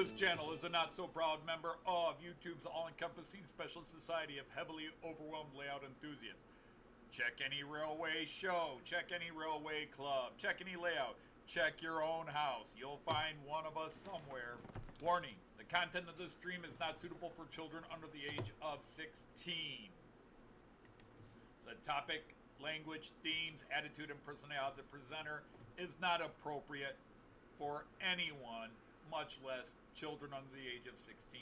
This channel is a not-so-proud member of YouTube's all-encompassing special society of heavily overwhelmed layout enthusiasts. Check any railway show, check any railway club, check any layout, check your own house. You'll find one of us somewhere. Warning, the content of this stream is not suitable for children under the age of 16. The topic, language, themes, attitude, and personality of the presenter is not appropriate for anyone, much less children under the age of 16.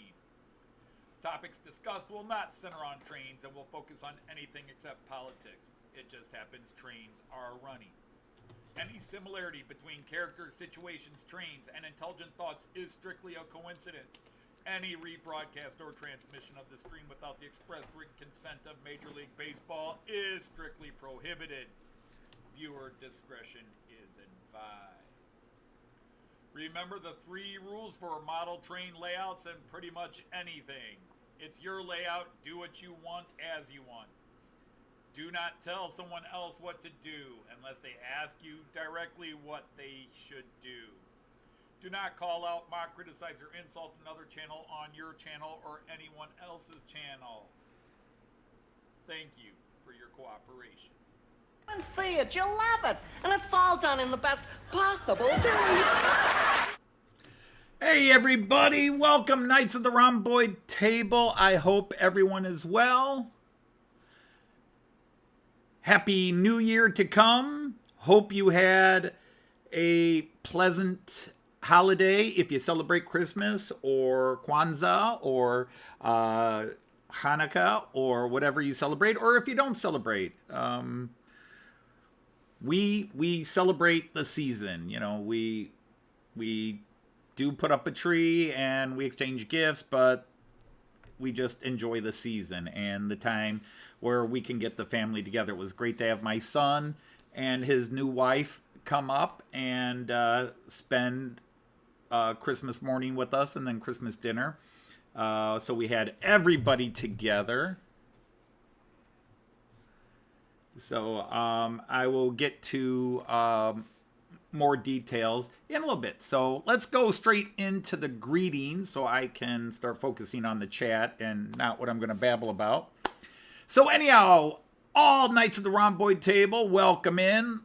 Topics discussed will not center on trains and will focus on anything except politics. It just happens trains are running. Any similarity between characters, situations, trains, and intelligent thoughts is strictly a coincidence. Any rebroadcast or transmission of the stream without the express written consent of Major League Baseball is strictly prohibited. Viewer discretion is advised. Remember the 3 rules for model train layouts and pretty much anything. It's your layout, do what you want as you want. Do not tell someone else what to do unless they ask you directly what they should do. Do not call out, mock, criticize, or insult another channel on your channel or anyone else's channel. Thank you for your cooperation. And see it, you'll love it, and it's all done in the best possible way. Hey everybody, welcome Knights of the Rhomboid Table. I hope everyone is well. Happy New Year to come. Hope you had a pleasant holiday if you celebrate Christmas or Kwanzaa or Hanukkah or whatever you celebrate, or if you don't celebrate. We celebrate the season. You know, we do put up a tree and we exchange gifts, but we just enjoy the season and the time where we can get the family together. It was great to have my son and his new wife come up and spend Christmas morning with us and then Christmas dinner. So we had everybody together. So I will get to more details in a little bit. So let's go straight into the greetings so I can start focusing on the chat and not what I'm going to babble about. So anyhow, all Knights of the Rhomboid Table, welcome in.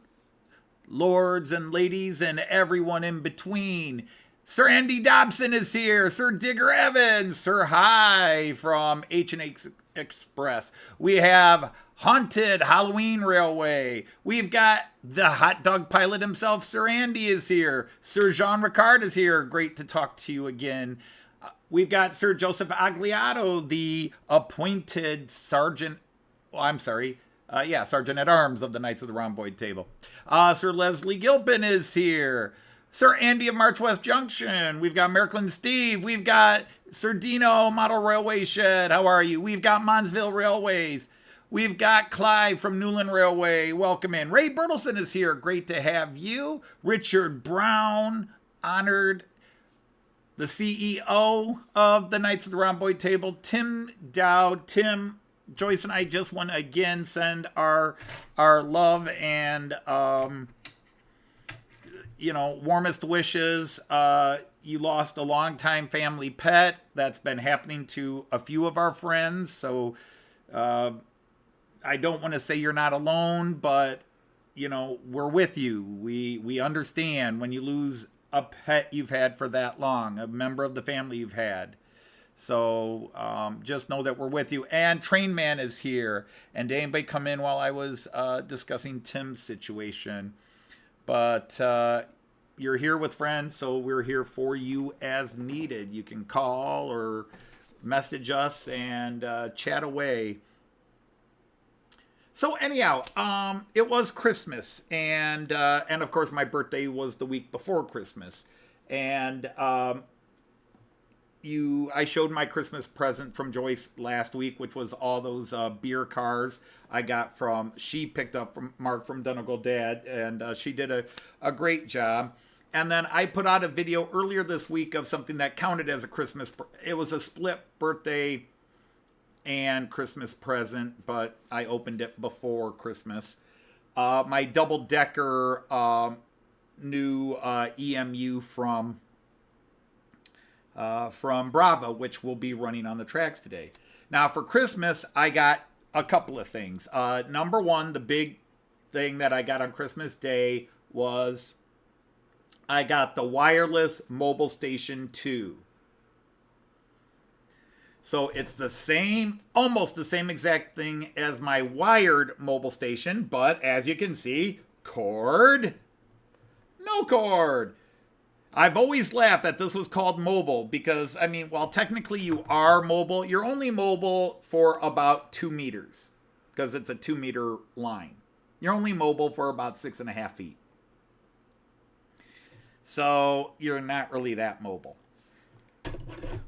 Lords and ladies and everyone in between. Sir Andy Dobson is here. Sir Digger Evans. Sir Hi from H&H Express. We have Haunted Halloween Railway. We've got the hot dog pilot himself, Sir Andy is here. Sir Jean Ricard is here. Great to talk to you again. We've got Sir Joseph Agliato, the appointed sergeant. Oh, I'm sorry. Sergeant at Arms of the Knights of the Rhomboid Table. Sir Leslie Gilpin is here. Sir Andy of March West Junction. We've got Märklin Steve. We've got Sir Dino Model Railway Shed. How are you? We've got Monsville Railways. We've got Clive from Newland Railway. Welcome in. Ray Bertelson is here. Great to have you. Richard Brown, honored. The CEO of the Knights of the Rhomboid Table, Tim Dowd. Tim, Joyce and I just want to again send our love and warmest wishes. You lost a longtime family pet. That's been happening to a few of our friends. So I don't want to say you're not alone, but we're with you. We understand when you lose a pet you've had for that long, a member of the family you've had. So just know that we're with you. And Trainman is here. And did anybody come in while I was discussing Tim's situation? But you're here with friends, so we're here for you as needed. You can call or message us and chat away. So anyhow, it was Christmas, and of course my birthday was the week before Christmas, and I showed my Christmas present from Joyce last week, which was all those beer cars I got she picked up from Mark from Donegal Dad, and she did a great job. And then I put out a video earlier this week of something that counted as a Christmas. It was a split birthday and Christmas present, but I opened it before Christmas. My double-decker new EMU from from Brawa, which will be running on the tracks today. Now, for Christmas, I got a couple of things. Number one, the big thing that I got on Christmas Day was I got the wireless mobile station 2. So it's the same, almost the same exact thing as my wired mobile station, but as you can see, cord, no cord. I've always laughed that this was called mobile because, I mean, while technically you are mobile, you're only mobile for about 2 meters because it's a 2-meter line. You're only mobile for about 6.5 feet. So you're not really that mobile.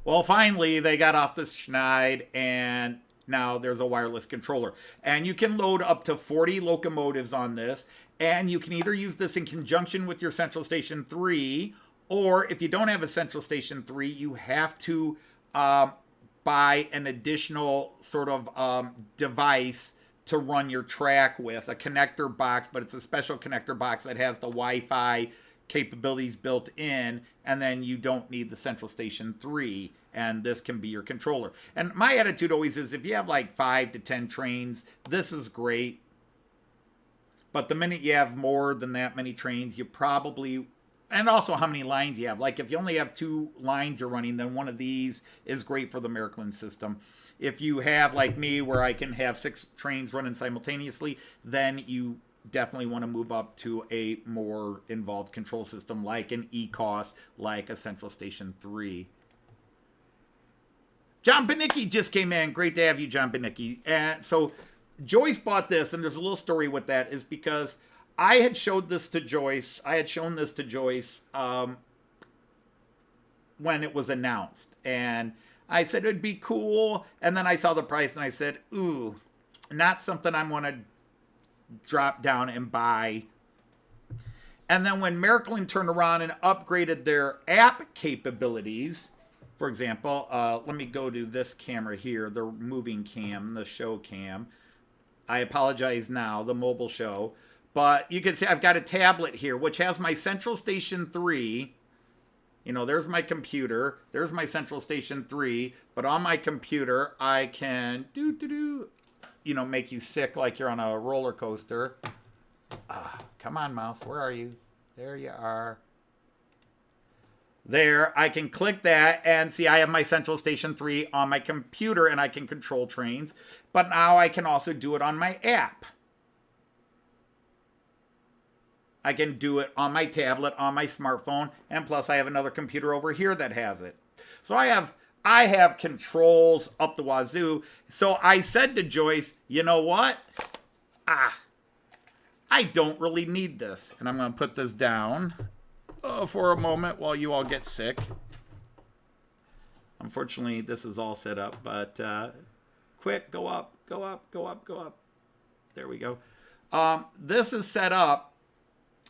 Well, finally, they got off the schneid, and now there's a wireless controller. And you can load up to 40 locomotives on this, and you can either use this in conjunction with your Central Station 3, or if you don't have a Central Station 3, you have to buy an additional sort of device to run your track with, a connector box, but it's a special connector box that has the Wi-Fi capabilities built in, and then you don't need the Central Station 3, and this can be your controller. And my attitude always is, if you have like 5 to 10 trains, this is great. But the minute you have more than that many trains, you probably, and also how many lines you have. Like if you only have 2 lines you're running, then one of these is great for the Märklin system. If you have, like me, where I can have 6 trains running simultaneously, then you definitely want to move up to a more involved control system like an ECOS, like a Central Station 3. John Benicki just came in. Great to have you, John Benicki. And so Joyce bought this, and there's a little story with that, is because I had showed this to Joyce. I had shown this to Joyce when it was announced. And I said it'd be cool. And then I saw the price, and I said, ooh, not something I'm going to drop down and buy. And then when Märklin turned around and upgraded their app capabilities, for example, let me go to this camera here, the moving cam, the show cam. I apologize now, the mobile show. But you can see I've got a tablet here, which has my Central Station 3. You know, there's my computer. There's my Central Station 3. But on my computer, I can you know, make you sick like you're on a roller coaster. Come on, mouse. Where are you? There you are. There, I can click that and see I have my Central Station 3 on my computer and I can control trains. But now I can also do it on my app. I can do it on my tablet, on my smartphone, and plus I have another computer over here that has it. So I have controls up the wazoo. So I said to Joyce, you know what? I don't really need this. And I'm going to put this down for a moment while you all get sick. Unfortunately, this is all set up, but quick, go up, go up, go up, go up. There we go. This is set up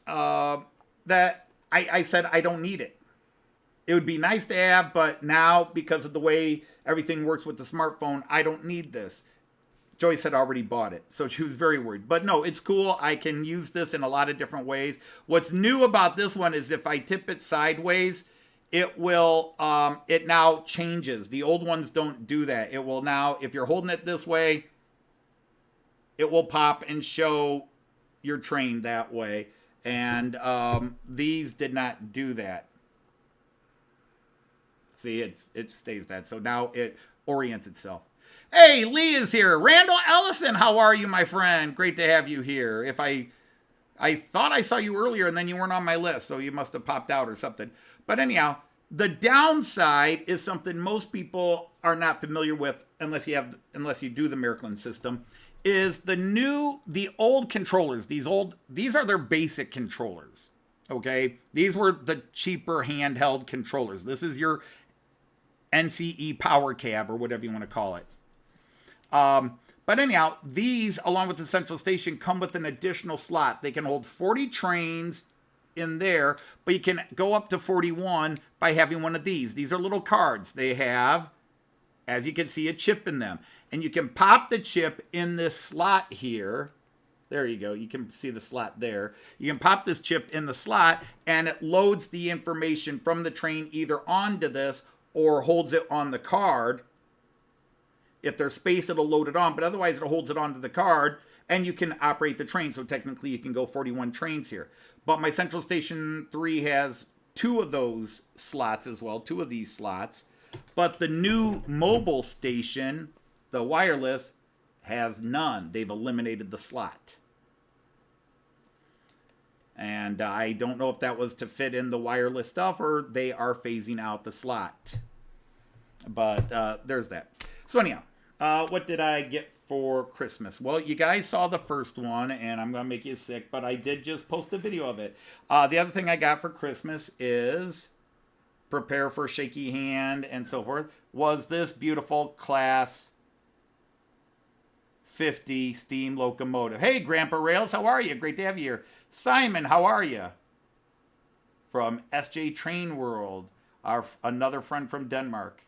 that I said I don't need it. It would be nice to have, but now, because of the way everything works with the smartphone, I don't need this. Joyce had already bought it, so she was very worried. But no, it's cool. I can use this in a lot of different ways. What's new about this one is if I tip it sideways, it will, it now changes. The old ones don't do that. It will now, if you're holding it this way, it will pop and show your train that way. And these did not do that. See, it stays that. So now it orients itself. Hey, Lee is here. Randall Ellison, how are you, my friend? Great to have you here. If I thought I saw you earlier and then you weren't on my list, so you must have popped out or something. But anyhow, the downside is something most people are not familiar with unless you do the Märklin system, is the old controllers. These are their basic controllers. Okay? These were the cheaper handheld controllers. This is your NCE power cab or whatever you want to call it. But anyhow, these, along with the Central Station, come with an additional slot. They can hold 40 trains in there, but you can go up to 41 by having one of these. These are little cards. They have, as you can see, a chip in them. And you can pop the chip in this slot here. There you go. You can see the slot there. You can pop this chip in the slot, and it loads the information from the train either onto this or holds it on the card. If there's space, it'll load it on, but otherwise it holds it onto the card, and you can operate the train. So technically you can go 41 trains here. But my Central Station 3 has 2 of those slots as well, 2 of these slots. But the new mobile station, the wireless, has none. They've eliminated the slot. And I don't know if that was to fit in the wireless stuff or they are phasing out the slot. But there's that. So anyhow, what did I get for Christmas? Well, you guys saw the first one, and I'm going to make you sick, but I did just post a video of it. The other thing I got for Christmas is, prepare for shaky hand and so forth, was this beautiful Class 50 steam locomotive. Hey, Grandpa Rails, how are you? Great to have you here. Simon, how are you? From SJ Train World, another friend from Denmark.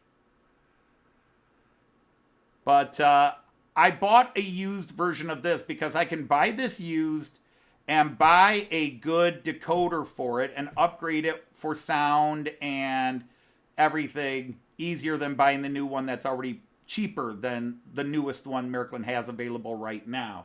But I bought a used version of this because I can buy this used and buy a good decoder for it and upgrade it for sound and everything easier than buying the new one that's already cheaper than the newest one Märklin has available right now.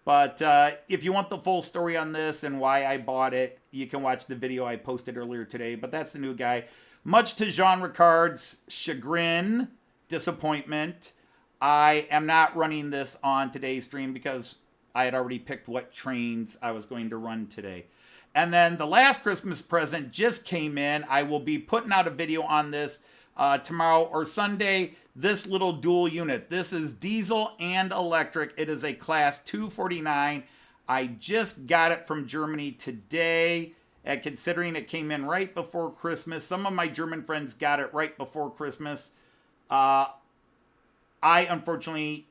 But if you want the full story on this and why I bought it, you can watch the video I posted earlier today. But that's the new guy. Much to Jean Ricard's chagrin, disappointment, I am not running this on today's stream because I had already picked what trains I was going to run today. And then the last Christmas present just came in. I will be putting out a video on this tomorrow or Sunday. This little dual unit. This is diesel and electric. It is a Class 249. I just got it from Germany today. And considering it came in right before Christmas, some of my German friends got it right before Christmas. I, unfortunately,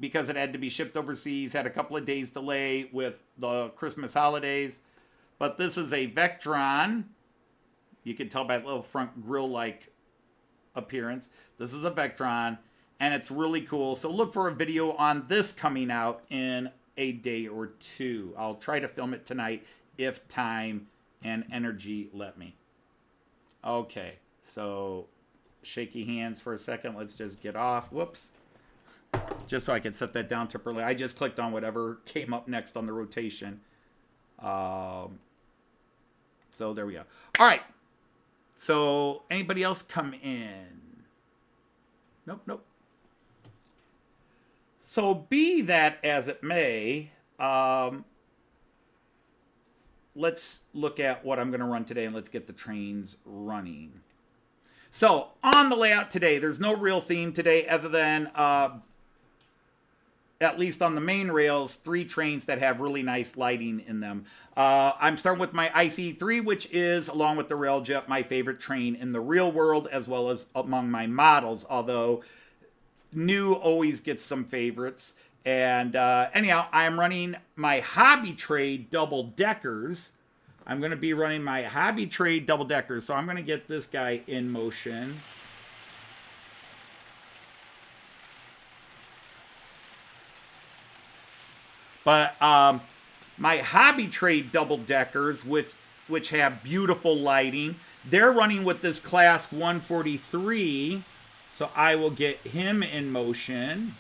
because it had to be shipped overseas, had a couple of days delay with the Christmas holidays. But this is a Vectron. You can tell by the little front grill-like appearance. This is a Vectron, and it's really cool. So look for a video on this coming out in a day or two. I'll try to film it tonight if time and energy let me. Okay, so shaky hands for a second. Let's just get off. Whoops. Just so I can set that down temporarily. I just clicked on whatever came up next on the rotation. So there we go. All right. So anybody else come in? Nope. So be that as it may, let's look at what I'm going to run today and let's get the trains running. So on the layout today, there's no real theme today other than, at least on the main rails, 3 trains that have really nice lighting in them. I'm starting with my IC3, which is, along with the Railjet, my favorite train in the real world, as well as among my models, although new always gets some favorites. And anyhow, I'm running my Hobby Trade double-deckers. I'm going to be running my Hobby Trade double-deckers, so I'm going to get this guy in motion. But my Hobby Trade double-deckers, which have beautiful lighting, they're running with this Class 143, so I will get him in motion.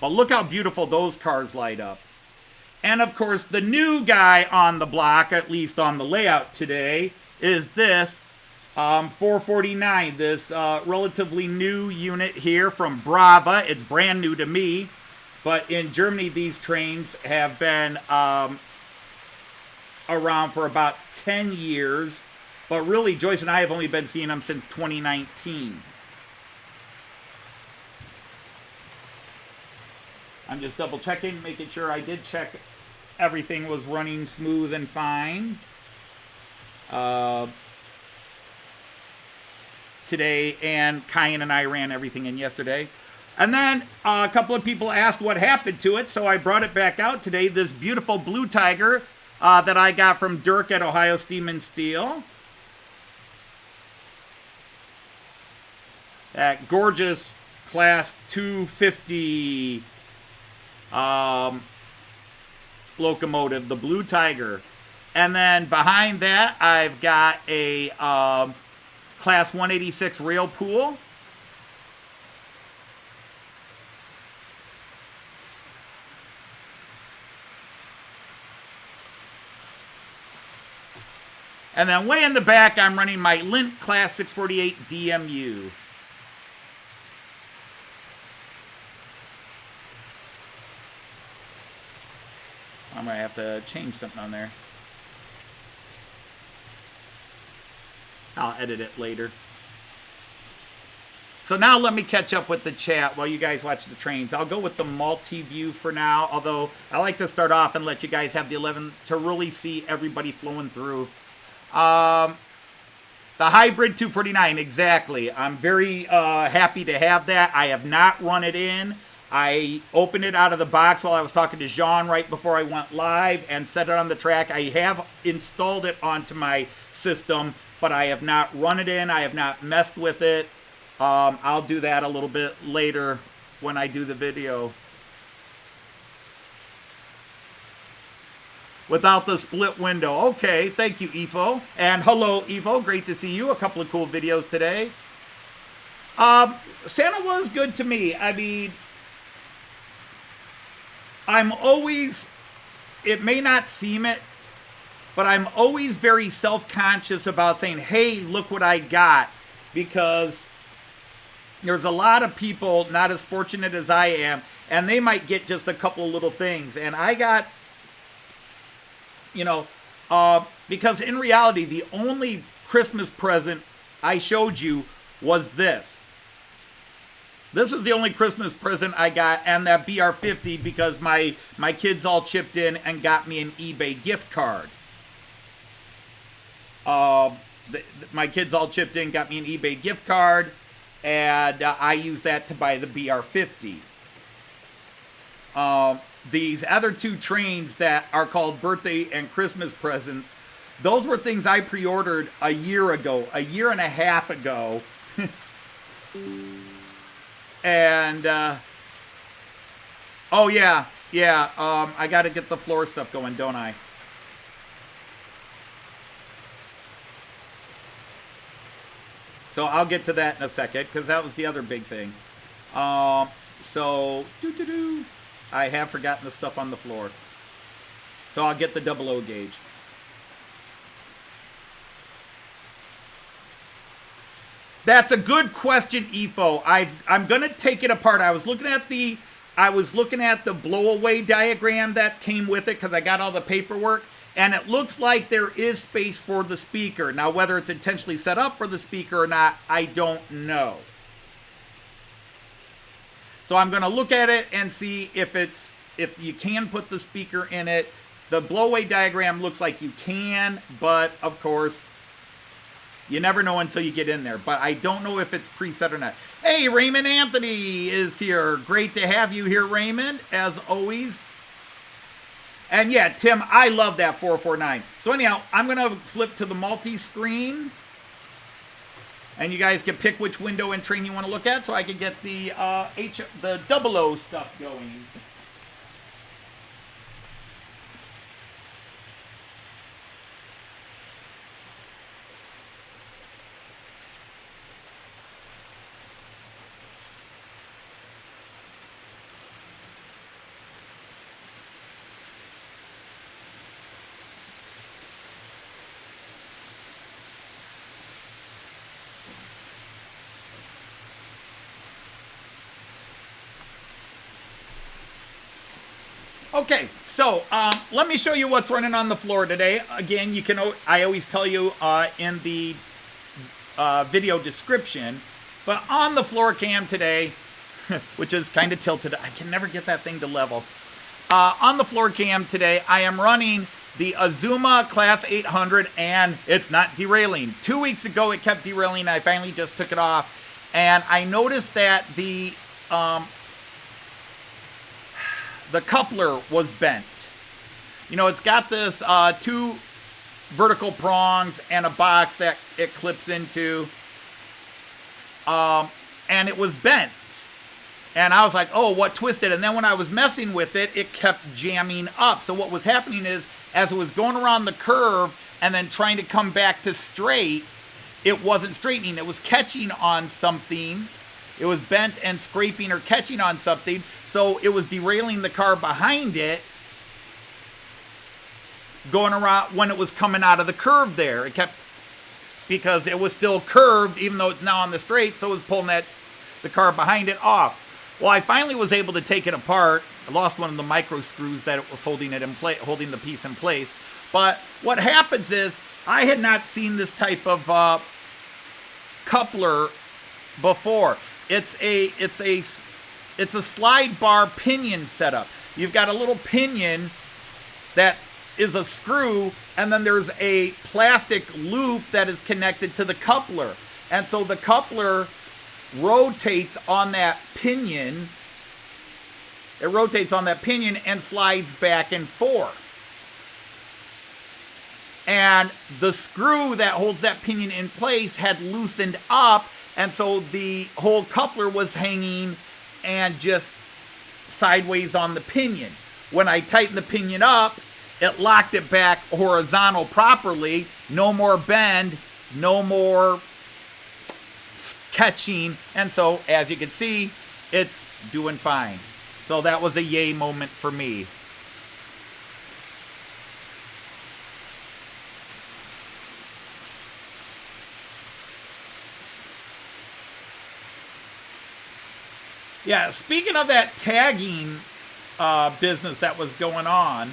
But look how beautiful those cars light up. And of course, the new guy on the block, at least on the layout today, is this 449, this relatively new unit here from Brawa. It's brand new to me, but in Germany these trains have been around for about 10 years, but really Joyce and I have only been seeing them since 2019. I'm just double checking, making sure I did check everything was running smooth and fine. Today, and Kyan and I ran everything in yesterday. And then a couple of people asked what happened to it, so I brought it back out today. This beautiful Blue Tiger that I got from Dirk at Ohio Steam and Steel. That gorgeous Class 250 locomotive, the Blue Tiger. And then behind that, I've got a Class 186 Railpool. And then way in the back, I'm running my Lint Class 648 DMU. I'm going to have to change something on there. I'll edit it later. So now let me catch up with the chat while you guys watch the trains. I'll go with the multi-view for now, although I like to start off and let you guys have the 11 to really see everybody flowing through. The hybrid 249, exactly. I'm very happy to have that. I have not run it in. I opened it out of the box while I was talking to Jean right before I went live and set it on the track. I have installed it onto my system, but I have not run it in. I have not messed with it. I'll do that a little bit later when I do the video. Without the split window. Okay, thank you, Evo. And hello, Evo. Great to see you. A couple of cool videos today. Santa was good to me. I mean, I'm always, it may not seem it, but I'm always very self-conscious about saying, hey, look what I got. Because there's a lot of people not as fortunate as I am, and they might get just a couple of little things. And I got, you know, because in reality, the only Christmas present I showed you was this. This is the only Christmas present I got, and that BR50, because my kids all chipped in and got me an eBay gift card. My kids all chipped in, got me an eBay gift card, and I used that to buy the BR50. These other two trains that are called birthday and Christmas presents, those were things I pre-ordered a year ago, a year and a half ago. And, oh yeah, I got to get the floor stuff going, don't I? So I'll get to that in a second, because that was the other big thing. So, I have forgotten the stuff on the floor. So I'll get the 00 gauge. That's a good question, Efo. I'm gonna take it apart. I was looking at the blow-away diagram that came with it because I got all the paperwork, and it looks like there is space for the speaker. Now, whether it's intentionally set up for the speaker or not, I don't know. So I'm gonna look at it and see if you can put the speaker in it. The blow-away diagram looks like you can, but of course, you never know until you get in there. But I don't know if it's preset or not. Hey, Raymond Anthony is here. Great to have you here, Raymond, as always. And yeah, Tim, I love that 449. So anyhow, I'm going to flip to the multi-screen. And you guys can pick which window and train you want to look at so I can get the 00 stuff going. Okay, so let me show you what's running on the floor today. Again, I always tell you in the video description, but on the floor cam today, which is kind of tilted, I can never get that thing to level. On the floor cam today, I am running the Azuma Class 800, and it's not derailing. 2 weeks ago, it kept derailing. I finally just took it off, and I noticed that the coupler was bent. You know, it's got this 2 vertical prongs and a box that it clips into. And it was bent. And I was like, oh, what twisted? And then when I was messing with it, it kept jamming up. So what was happening is as it was going around the curve and then trying to come back to straight, it wasn't straightening. It was catching on something. It was bent and scraping or catching on something, so it was derailing the car behind it going around when it was coming out of the curve there. It kept, because it was still curved even though it's now on the straight, so it was pulling the car behind it off. Well, I finally was able to take it apart. I lost one of the micro screws that it was holding it in place, holding the piece in place. But what happens is, I had not seen this type of coupler before. It's a slide bar pinion setup. You've got a little pinion that is a screw, and then there's a plastic loop that is connected to the coupler. And so the coupler rotates on that pinion. It rotates on that pinion and slides back and forth. And the screw that holds that pinion in place had loosened up, and so the whole coupler was hanging and just sideways on the pinion. When I tightened the pinion up, it locked it back horizontal properly. No more bend, no more catching, and so as you can see, it's doing fine. So that was a yay moment for me. Yeah, speaking of that tagging business that was going on,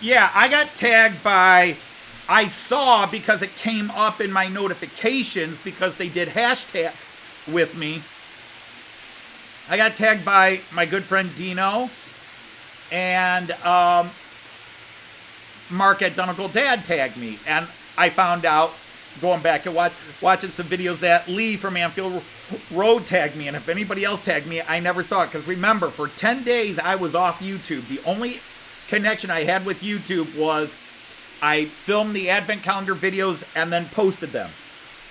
yeah, I got tagged by, I saw because it came up in my notifications because they did hashtags with me. I got tagged by my good friend Dino and Mark at Dunnacle Dad tagged me, and I found out, going back and watching some videos, that Lee from Anfield Road tagged me, and if anybody else tagged me, I never saw it, because remember, for 10 days I was off YouTube. The only connection I had with YouTube was I filmed the advent calendar videos and then posted them.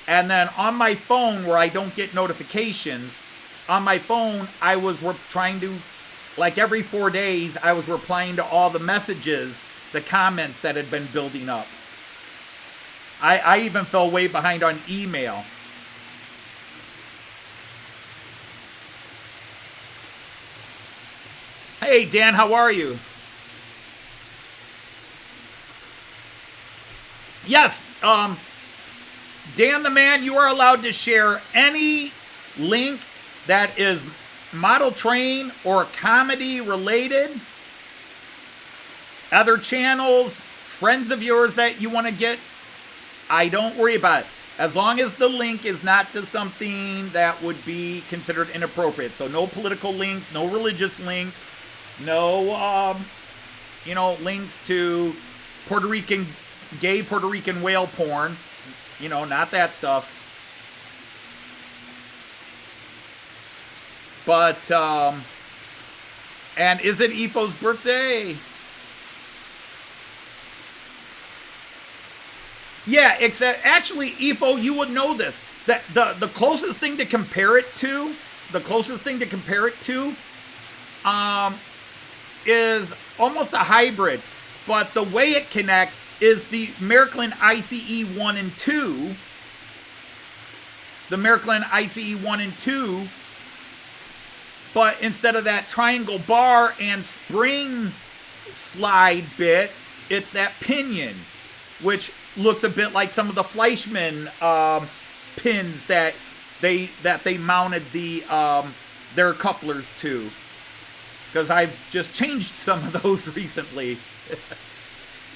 And then on my phone, where I don't get notifications, on my phone I was trying to, like every 4 days, I was replying to all the messages, the comments that had been building up. I even fell way behind on email. Hey Dan, how are you? Yes, Dan the Man, you are allowed to share any link that is model train or comedy related. Other channels, friends of yours that you want to get, I don't worry about it. As long as the link is not to something that would be considered inappropriate. So no political links, no religious links, no, links to gay Puerto Rican whale porn. Not that stuff. But, and is it Efo's birthday? Yeah, except actually, Efo, you would know this. That the closest thing to compare it to, is almost a hybrid, but the way it connects is the Märklin ICE 1 and 2. The Märklin ICE 1 and 2, but instead of that triangle bar and spring slide bit, it's that pinion, which looks a bit like some of the Fleischmann pins that they mounted their couplers to. Because I've just changed some of those recently.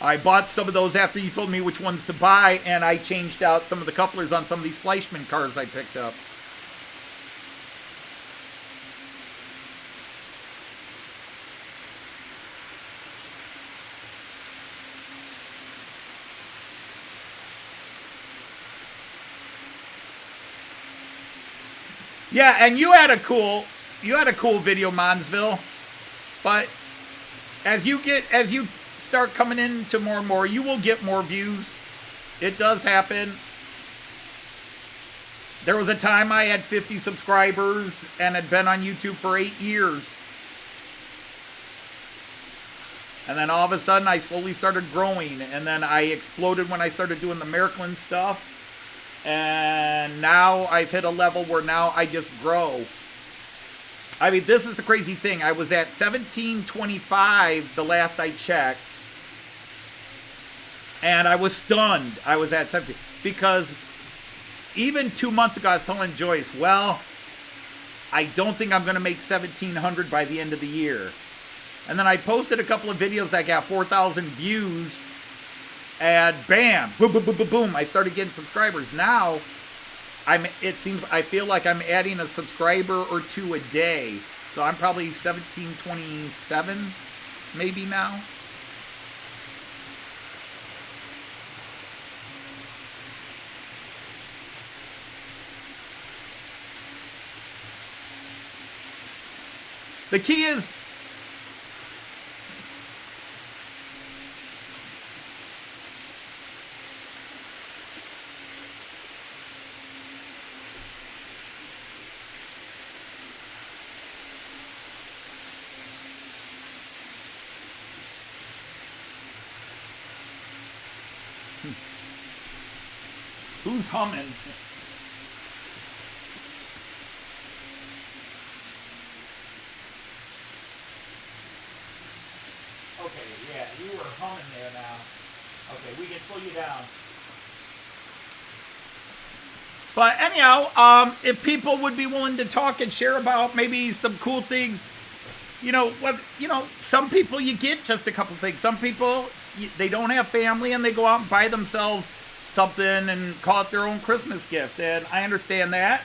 I bought some of those after you told me which ones to buy, and I changed out some of the couplers on some of these Fleischmann cars I picked up. Yeah, and you had a cool video, Monsville. But as you start coming into more and more, you will get more views. It does happen. There was a time I had 50 subscribers and had been on YouTube for 8 years. And then all of a sudden I slowly started growing. And then I exploded when I started doing the Märklin stuff. And now I've hit a level where now I just grow. I mean, this is the crazy thing. I was at 1725 the last I checked. And I was stunned. I was at 17. Because even 2 months ago, I was telling Joyce, well, I don't think I'm going to make 1,700 by the end of the year. And then I posted a couple of videos that got 4,000 views. And bam, boom, boom, boom, boom, boom. I started getting subscribers. Now, I feel like I'm adding a subscriber or two a day. So I'm probably 1727 maybe now. The key is, who's humming? Okay, yeah, you were humming there now. Okay, we can slow you down. But anyhow, if people would be willing to talk and share about maybe some cool things, some people you get just a couple things. Some people, they don't have family and they go out and buy themselves something and call it their own Christmas gift. And I understand that.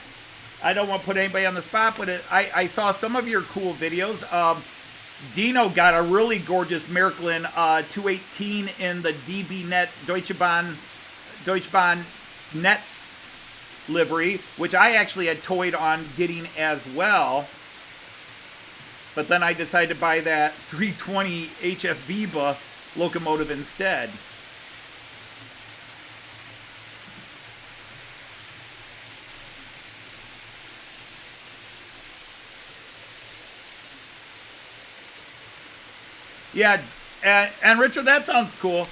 I don't want to put anybody on the spot, but I saw some of your cool videos. Dino got a really gorgeous Märklin 218 in the DB Net Deutsche Bahn Netz livery, which I actually had toyed on getting as well. But then I decided to buy that 320 HF Viva locomotive instead. Yeah, and Richard, that sounds cool.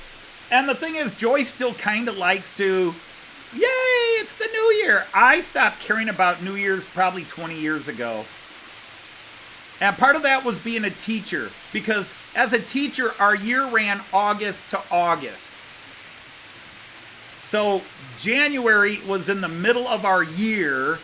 And the thing is, Joy still kind of likes to, yay, it's the new year. I stopped caring about New Year's probably 20 years ago. And part of that was being a teacher. Because as a teacher, our year ran August to August. So January was in the middle of our year.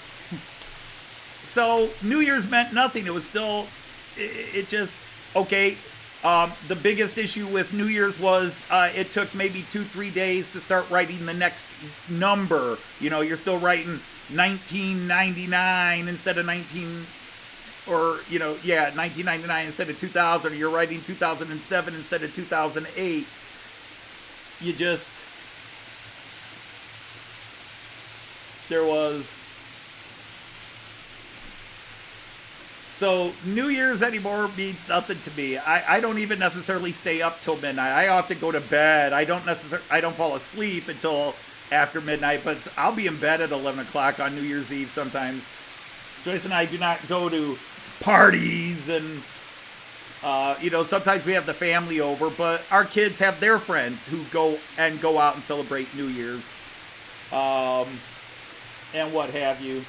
So New Year's meant nothing. It was still, it just, okay. The biggest issue with New Year's was it took maybe 2-3 days to start writing the next number. You know, you're still writing 1999 instead of 1999 instead of 2000. Or you're writing 2007 instead of 2008. There was... So New Year's anymore means nothing to me. I don't even necessarily stay up till midnight. I often go to bed. I don't fall asleep until after midnight, but I'll be in bed at 11 o'clock on New Year's Eve sometimes. Joyce and I do not go to parties and, sometimes we have the family over, but our kids have their friends who go out and celebrate New Year's, and what have you.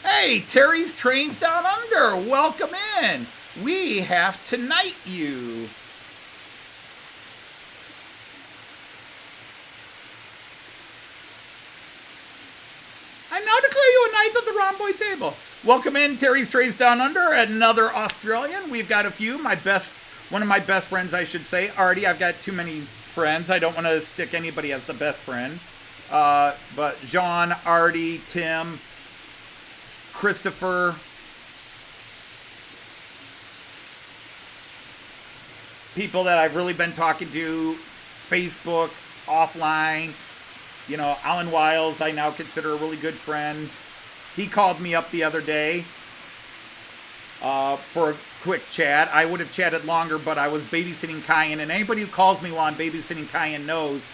Hey, Terry's Trains Down Under, welcome in. We have tonight you. I now declare you a knight of the Rhomboy table. Welcome in, Terry's Trains Down Under, another Australian. We've got a few. One of my best friends, I should say. Artie, I've got too many friends. I don't want to stick anybody as the best friend. But Jean, Artie, Tim, Christopher, people that I've really been talking to, Facebook, offline, Alan Wiles, I now consider a really good friend. He called me up the other day. for a quick chat. I would have chatted longer, but I was babysitting Kyan, and anybody who calls me while I'm babysitting Kyan knows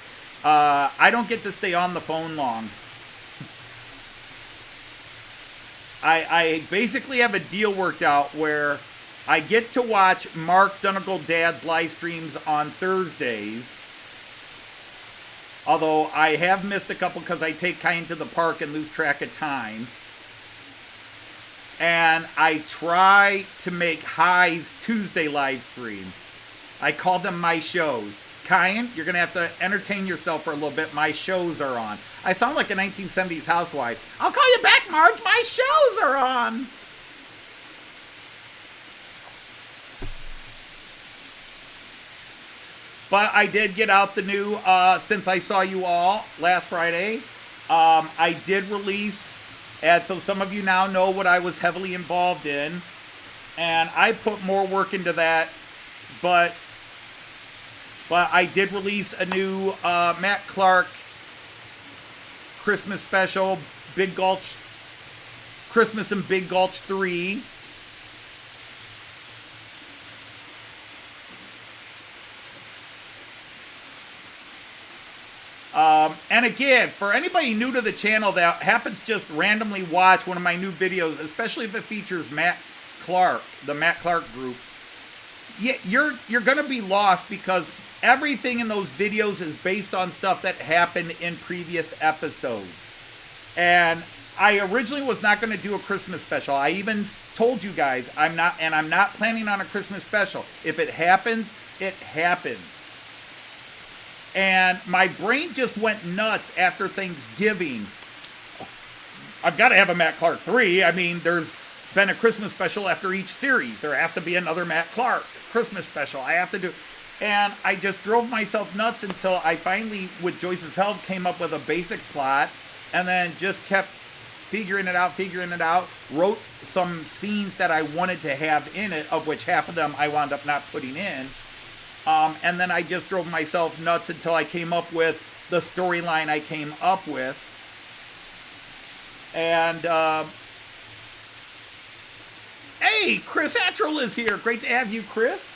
I don't get to stay on the phone long. I basically have a deal worked out where I get to watch Mark Donegal Dad's live streams on Thursdays. Although I have missed a couple because I take Kyan to the park and lose track of time. And I try to make High's Tuesday live stream. I call them my shows. Kyan, you're going to have to entertain yourself for a little bit. My shows are on. I sound like a 1970s housewife. I'll call you back, Marge. My shows are on. But I did get out the new, Since I Saw You All last Friday. I did release, and so some of you now know what I was heavily involved in. And I put more work into that, but I did release a new Matt Clark Christmas special, Big Gulch, Christmas in Big Gulch 3. And again, for anybody new to the channel that happens just randomly watch one of my new videos, especially if it features Matt Clark, the Matt Clark group, you're going to be lost because everything in those videos is based on stuff that happened in previous episodes. And I originally was not going to do a Christmas special. I even told you guys I'm not planning on a Christmas special. If it happens, it happens. And my brain just went nuts after Thanksgiving. I've got to have a Matt Clark 3. I mean, there's been a Christmas special after each series. There has to be another Matt Clark Christmas special. I have to do. And I just drove myself nuts until I finally, with Joyce's help, came up with a basic plot. And then just kept figuring it out. Wrote some scenes that I wanted to have in it, of which half of them I wound up not putting in. And then I just drove myself nuts until I came up with the storyline I came up with. And, hey, Chris Attrell is here. Great to have you, Chris.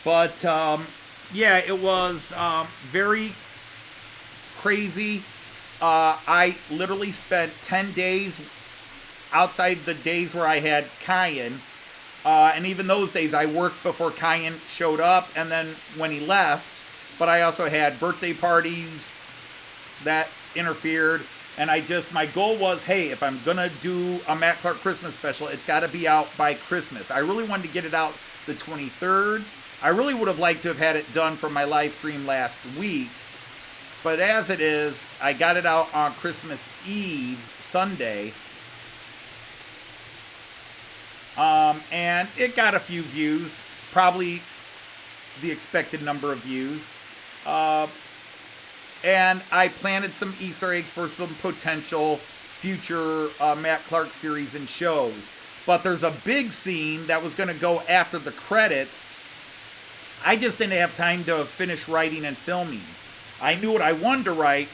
But, yeah, it was very crazy. I literally spent 10 days outside the days where I had Kyan. And even those days, I worked before Kyan showed up and then when he left. But I also had birthday parties that interfered. And my goal was, hey, if I'm going to do a Matt Clark Christmas special, it's got to be out by Christmas. I really wanted to get it out the 23rd. I really would have liked to have had it done for my live stream last week. But as it is, I got it out on Christmas Eve, Sunday. And it got a few views, probably the expected number of views. And I planted some Easter eggs for some potential future Matt Clark series and shows. But there's a big scene that was going to go after the credits. I just didn't have time to finish writing and filming. I knew what I wanted to write,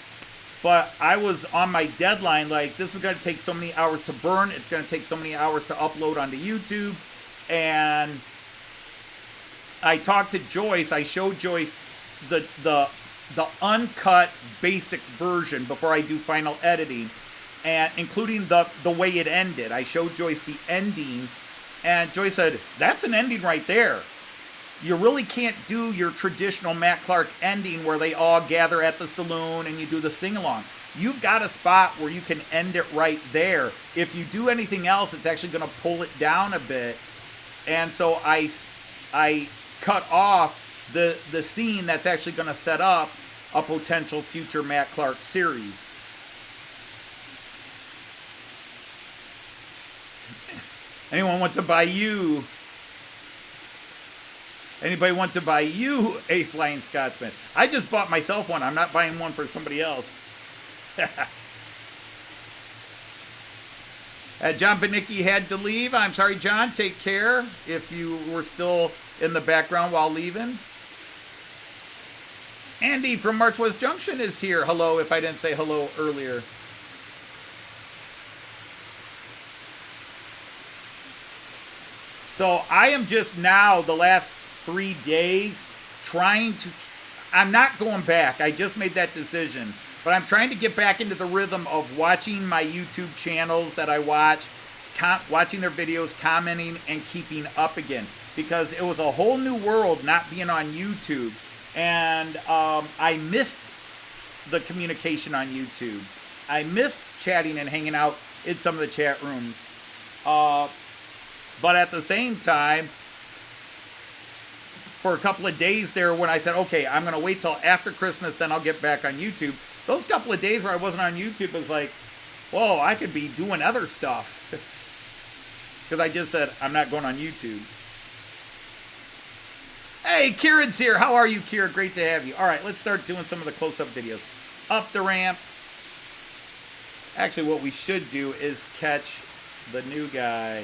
but I was on my deadline, like, this is going to take so many hours to burn, it's going to take so many hours to upload onto YouTube, and I talked to Joyce, I showed Joyce the uncut basic version before I do final editing, and including the way it ended. I showed Joyce the ending, and Joyce said, that's an ending right there. You really can't do your traditional Matt Clark ending where they all gather at the saloon and you do the sing-along. You've got a spot where you can end it right there. If you do anything else, it's actually going to pull it down a bit. And so I cut off the scene that's actually going to set up a potential future Matt Clark series. Anyone want to buy you? Anybody want to buy you a Flying Scotsman? I just bought myself one. I'm not buying one for somebody else. John Benicki had to leave. I'm sorry, John. Take care if you were still in the background while leaving. Andy from March West Junction is here. Hello, if I didn't say hello earlier. So I am just now, the last 3 days, trying to, I'm not going back. I just made that decision. But I'm trying to get back into the rhythm of watching my YouTube channels that I watch, watching their videos, commenting, and keeping up again. Because it was a whole new world not being on YouTube. And I missed the communication on YouTube. I missed chatting and hanging out in some of the chat rooms. But at the same time, for a couple of days there when I said, okay, I'm going to wait till after Christmas, then I'll get back on YouTube. Those couple of days where I wasn't on YouTube was like, whoa, I could be doing other stuff. Because I just said, I'm not going on YouTube. Hey, Kieran's here. How are you, Kieran? Great to have you. All right, let's start doing some of the close-up videos. Up the ramp. Actually, what we should do is catch the new guy.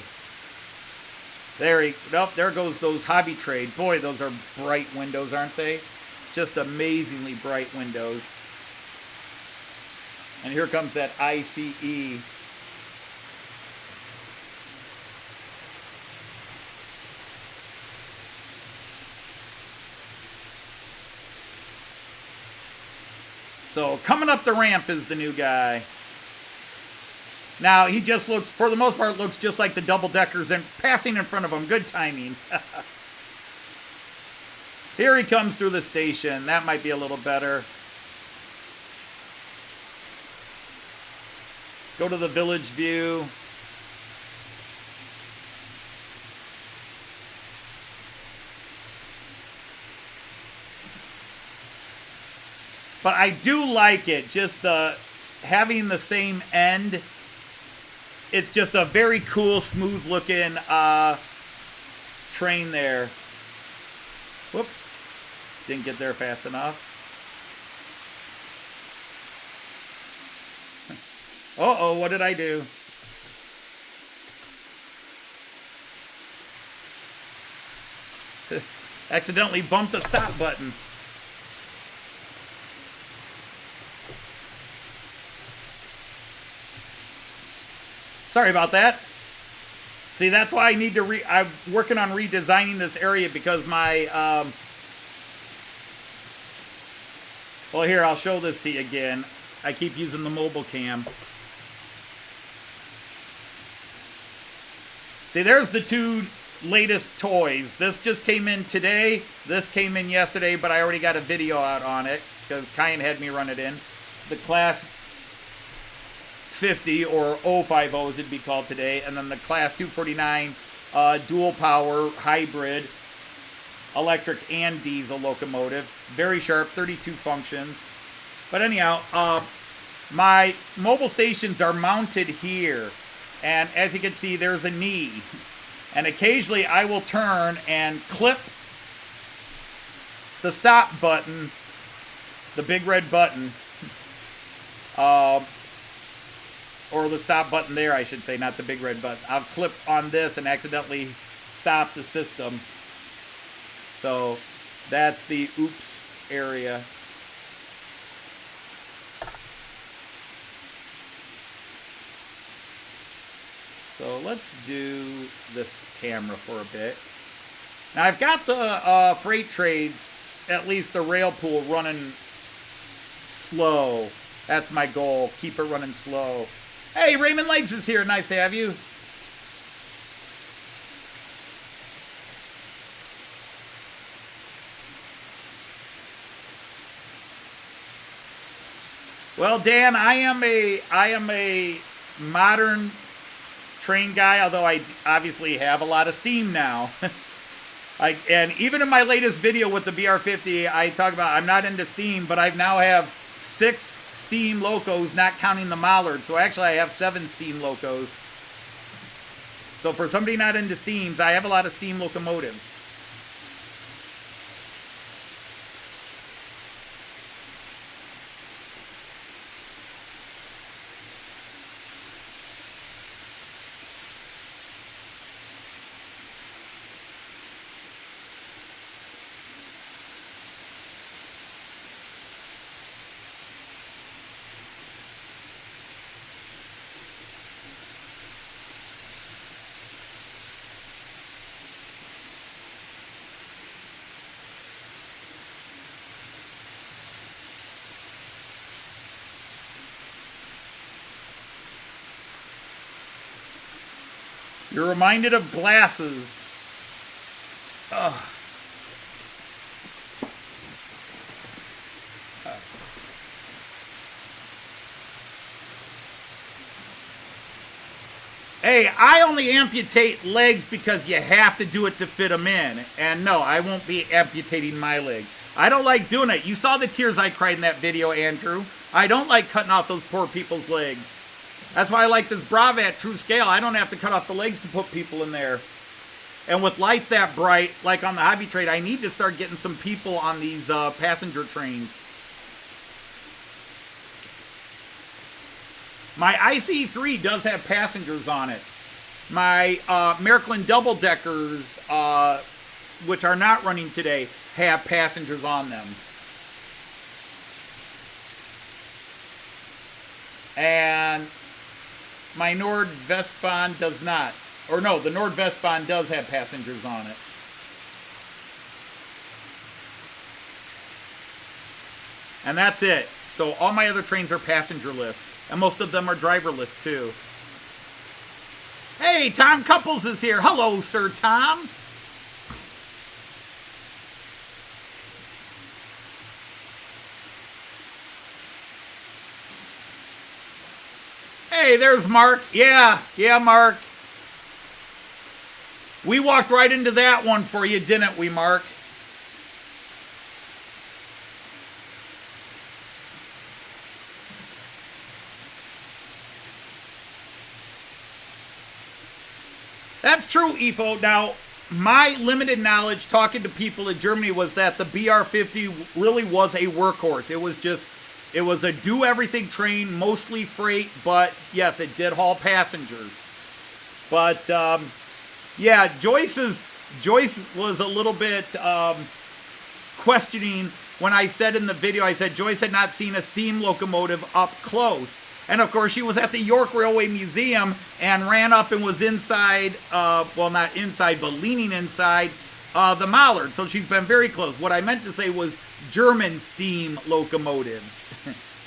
There goes those hobby trade. Boy, those are bright windows, aren't they? Just amazingly bright windows. And here comes that ICE. So coming up the ramp is the new guy. Now, he just looks, for the most part, looks just like the double-deckers and passing in front of him. Good timing. Here he comes through the station. That might be a little better. Go to the village view. But I do like it, just having the same end. It's just a very cool, smooth-looking train there. Whoops. Didn't get there fast enough. Uh-oh, what did I do? Accidentally bumped the stop button. Sorry about that. See, that's why I need to I'm working on redesigning this area because my, well, here, I'll show this to you again. I keep using the mobile cam. See, there's the two latest toys. This just came in today. This came in yesterday, but I already got a video out on it because Kyan had me run it in. The Class 50 or 050 as it'd be called today, and then the Class 249 dual power hybrid electric and diesel locomotive. Very sharp, 32 functions. But anyhow, my mobile stations are mounted here, and as you can see, there's a knee, and occasionally I will turn and clip the stop button, the big red button, or the stop button there, I should say, not the big red button. I'll clip on this and accidentally stop the system. So that's the oops area. So let's do this camera for a bit. Now I've got the freight trades, at least the Railpool, running slow. That's my goal. Keep it running slow. Hey, Raymond Legs is here. Nice to have you. Well, Dan, I am a modern train guy, although I obviously have a lot of steam now. And even in my latest video with the BR50, I talk about I'm not into steam, but I now have 6 steam locos, not counting the Mallard. So actually I have 7 steam locos. So for somebody not into steams, I have a lot of steam locomotives. You're reminded of glasses. Ugh. Hey, I only amputate legs because you have to do it to fit them in. And no, I won't be amputating my legs. I don't like doing it. You saw the tears I cried in that video, Andrew. I don't like cutting off those poor people's legs. That's why I like this Brawa at true scale. I don't have to cut off the legs to put people in there. And with lights that bright, like on the hobby trade, I need to start getting some people on these passenger trains. My IC3 does have passengers on it. My Märklin double-deckers, which are not running today, have passengers on them. And my NordWestBahn does not. Or no, the NordWestBahn does have passengers on it. And that's it. So all my other trains are passenger-less. And most of them are driverless, too. Hey, Tom Couples is here. Hello, Sir Tom. Hey, there's Mark. Yeah, Mark. We walked right into that one for you, didn't we, Mark? That's true, Ifo. Now, my limited knowledge talking to people in Germany was that the BR50 really was a workhorse. It was a do-everything train, mostly freight, but yes, it did haul passengers. But, yeah, Joyce was a little bit questioning when I said in the video, I said Joyce had not seen a steam locomotive up close. And, of course, she was at the York Railway Museum and ran up and was inside, well, not inside, but leaning inside the Mallard. So she's been very close. What I meant to say was German steam locomotives.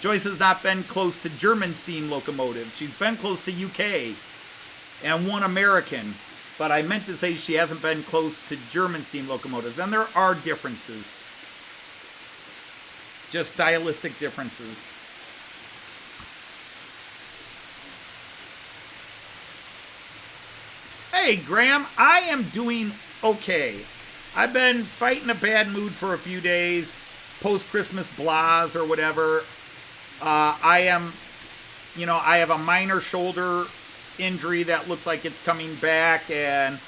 Joyce has not been close to German steam locomotives. She's been close to UK and one American. But I meant to say she hasn't been close to German steam locomotives. And there are differences. Just stylistic differences. Hey, Graham, I am doing okay. I've been fighting a bad mood for a few days, post-Christmas blahs or whatever. I have a minor shoulder injury that looks like it's coming back and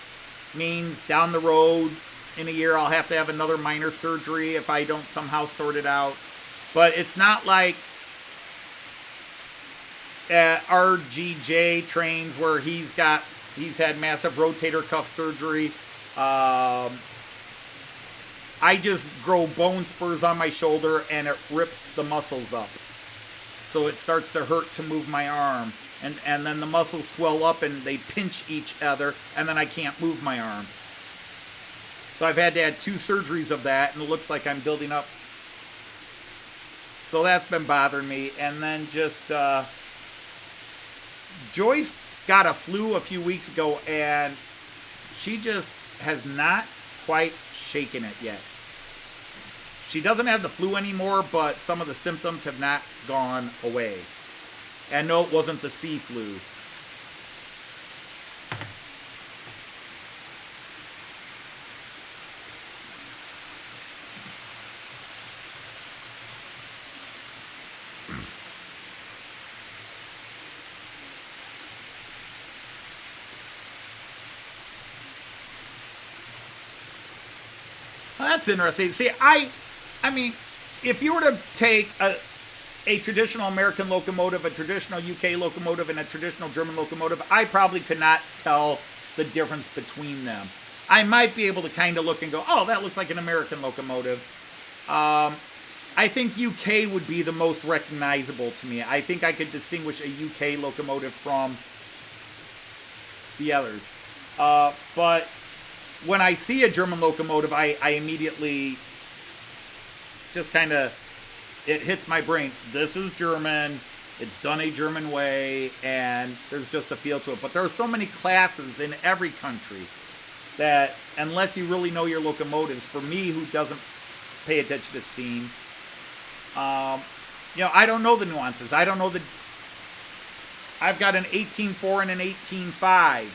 means down the road in a year I'll have to have another minor surgery if I don't somehow sort it out. But it's not like RGJ trains where he's had massive rotator cuff surgery. I just grow bone spurs on my shoulder and it rips the muscles up. So it starts to hurt to move my arm. And then the muscles swell up and they pinch each other and then I can't move my arm. So I've had to have 2 surgeries of that and it looks like I'm building up. So that's been bothering me. And then just Joyce got a flu a few weeks ago and she just has not quite shaken it yet. She doesn't have the flu anymore, but some of the symptoms have not gone away. And no, it wasn't the sea flu. Well, that's interesting. See, I mean, if you were to take a traditional American locomotive, a traditional UK locomotive, and a traditional German locomotive, I probably could not tell the difference between them. I might be able to kind of look and go, oh, that looks like an American locomotive. I think UK would be the most recognizable to me. I think I could distinguish a UK locomotive from the others. But when I see a German locomotive, I immediately just kind of, it hits my brain. This is German. It's done a German way, and there's just a feel to it. But there are so many classes in every country that unless you really know your locomotives, for me who doesn't pay attention to steam, you know, I don't know the nuances. I don't know the... I've got an 18.4 and an 18.5.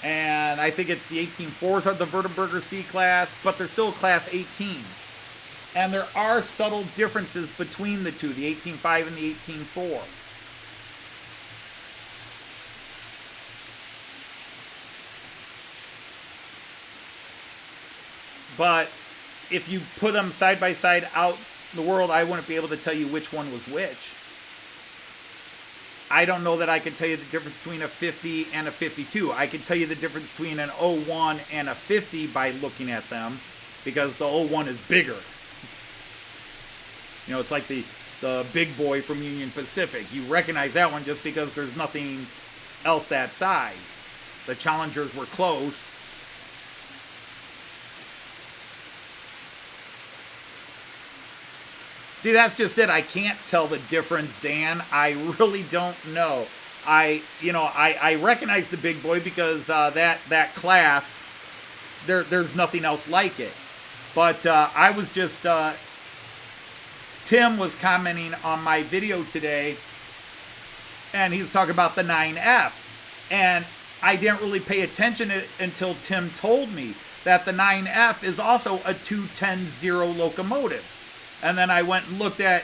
And I think it's the 18.4s are the Württemberger C-Class, but they're still Class 18s. And there are subtle differences between the two, the 18.5 and the 18.4. But if you put them side by side out in the world, I wouldn't be able to tell you which one was which. I don't know that I can tell you the difference between a 50 and a 52. I can tell you the difference between an 01 and a 50 by looking at them, because the 01 is bigger. You know, it's like the big boy from Union Pacific. You recognize that one just because there's nothing else that size. The Challengers were close. See, that's just it. I can't tell the difference, Dan. I really don't know. I recognize the big boy because that class, there's nothing else like it. But I was just, Tim was commenting on my video today, and he was talking about the 9F. And I didn't really pay attention until Tim told me that the 9F is also a 210-0 locomotive. And then I went and looked at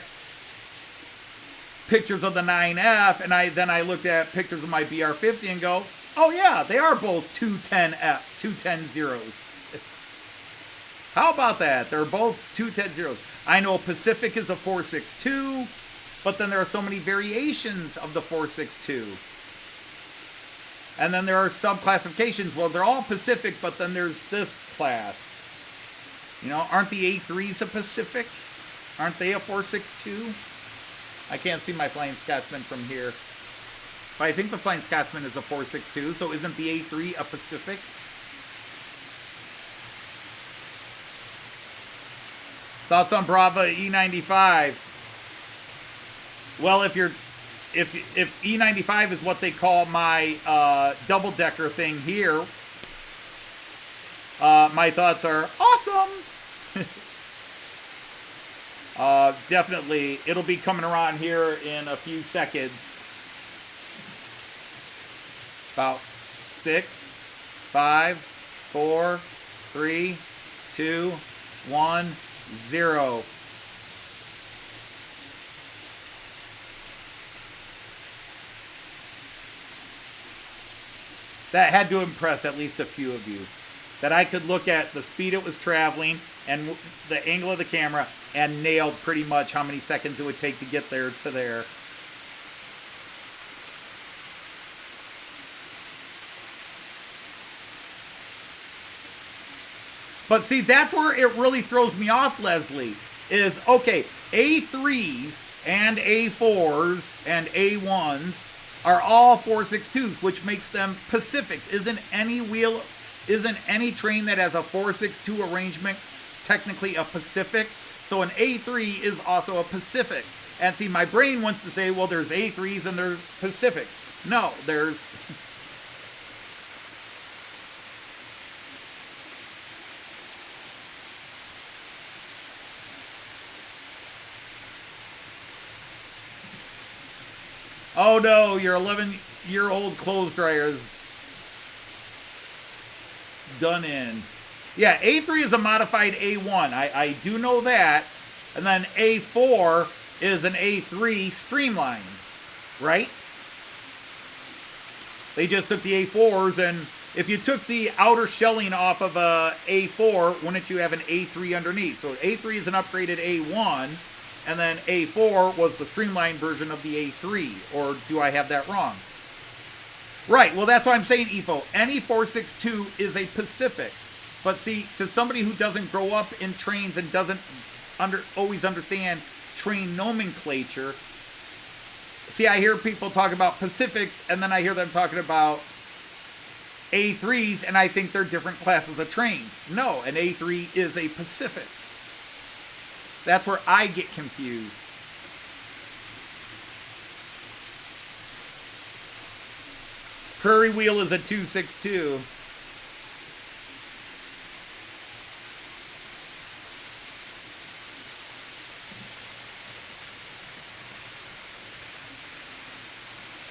pictures of the 9F, and I looked at pictures of my BR50 and go, oh yeah, they are both 210-0s. How about that? They're both 210-0s. I know Pacific is a 462, but then there are so many variations of the 462. And then there are sub-classifications. Well, they're all Pacific, but then there's this class. You know, aren't the A3s a Pacific? Aren't they a 462? I can't see my Flying Scotsman from here. But I think the Flying Scotsman is a 462, so isn't the A3 a Pacific? Thoughts on Brawa E95? Well, if E95 is what they call my double-decker thing here, my thoughts are awesome. Definitely, it'll be coming around here in a few seconds. About 6, 5, 4, 3, 2, 1, 0. That had to impress at least a few of you. That I could look at the speed it was traveling and the angle of the camera and nailed pretty much how many seconds it would take to get there to there. But see, that's where it really throws me off, Leslie, is, okay, A3s and A4s and A1s are all 462s, which makes them Pacifics. Isn't any train that has a 462 arrangement technically a Pacific? So an A3 is also a Pacific. And see, my brain wants to say, well, there's A3s and there's Pacifics. No, there's... Oh no, your 11-year-old clothes dryer is done in. Yeah, A3 is a modified A1. I do know that. And then A4 is an A3 streamlined, right? They just took the A4s, and if you took the outer shelling off of a A4, wouldn't you have an A3 underneath? So A3 is an upgraded A1, and then A4 was the streamlined version of the A3. Or do I have that wrong? Right, well, that's why I'm saying, EFO. Any 462 is a Pacific. But see, to somebody who doesn't grow up in trains and doesn't always understand train nomenclature, see, I hear people talk about Pacifics, and then I hear them talking about A3s, and I think they're different classes of trains. No, an A3 is a Pacific. That's where I get confused. Prairie Wheel is a 262.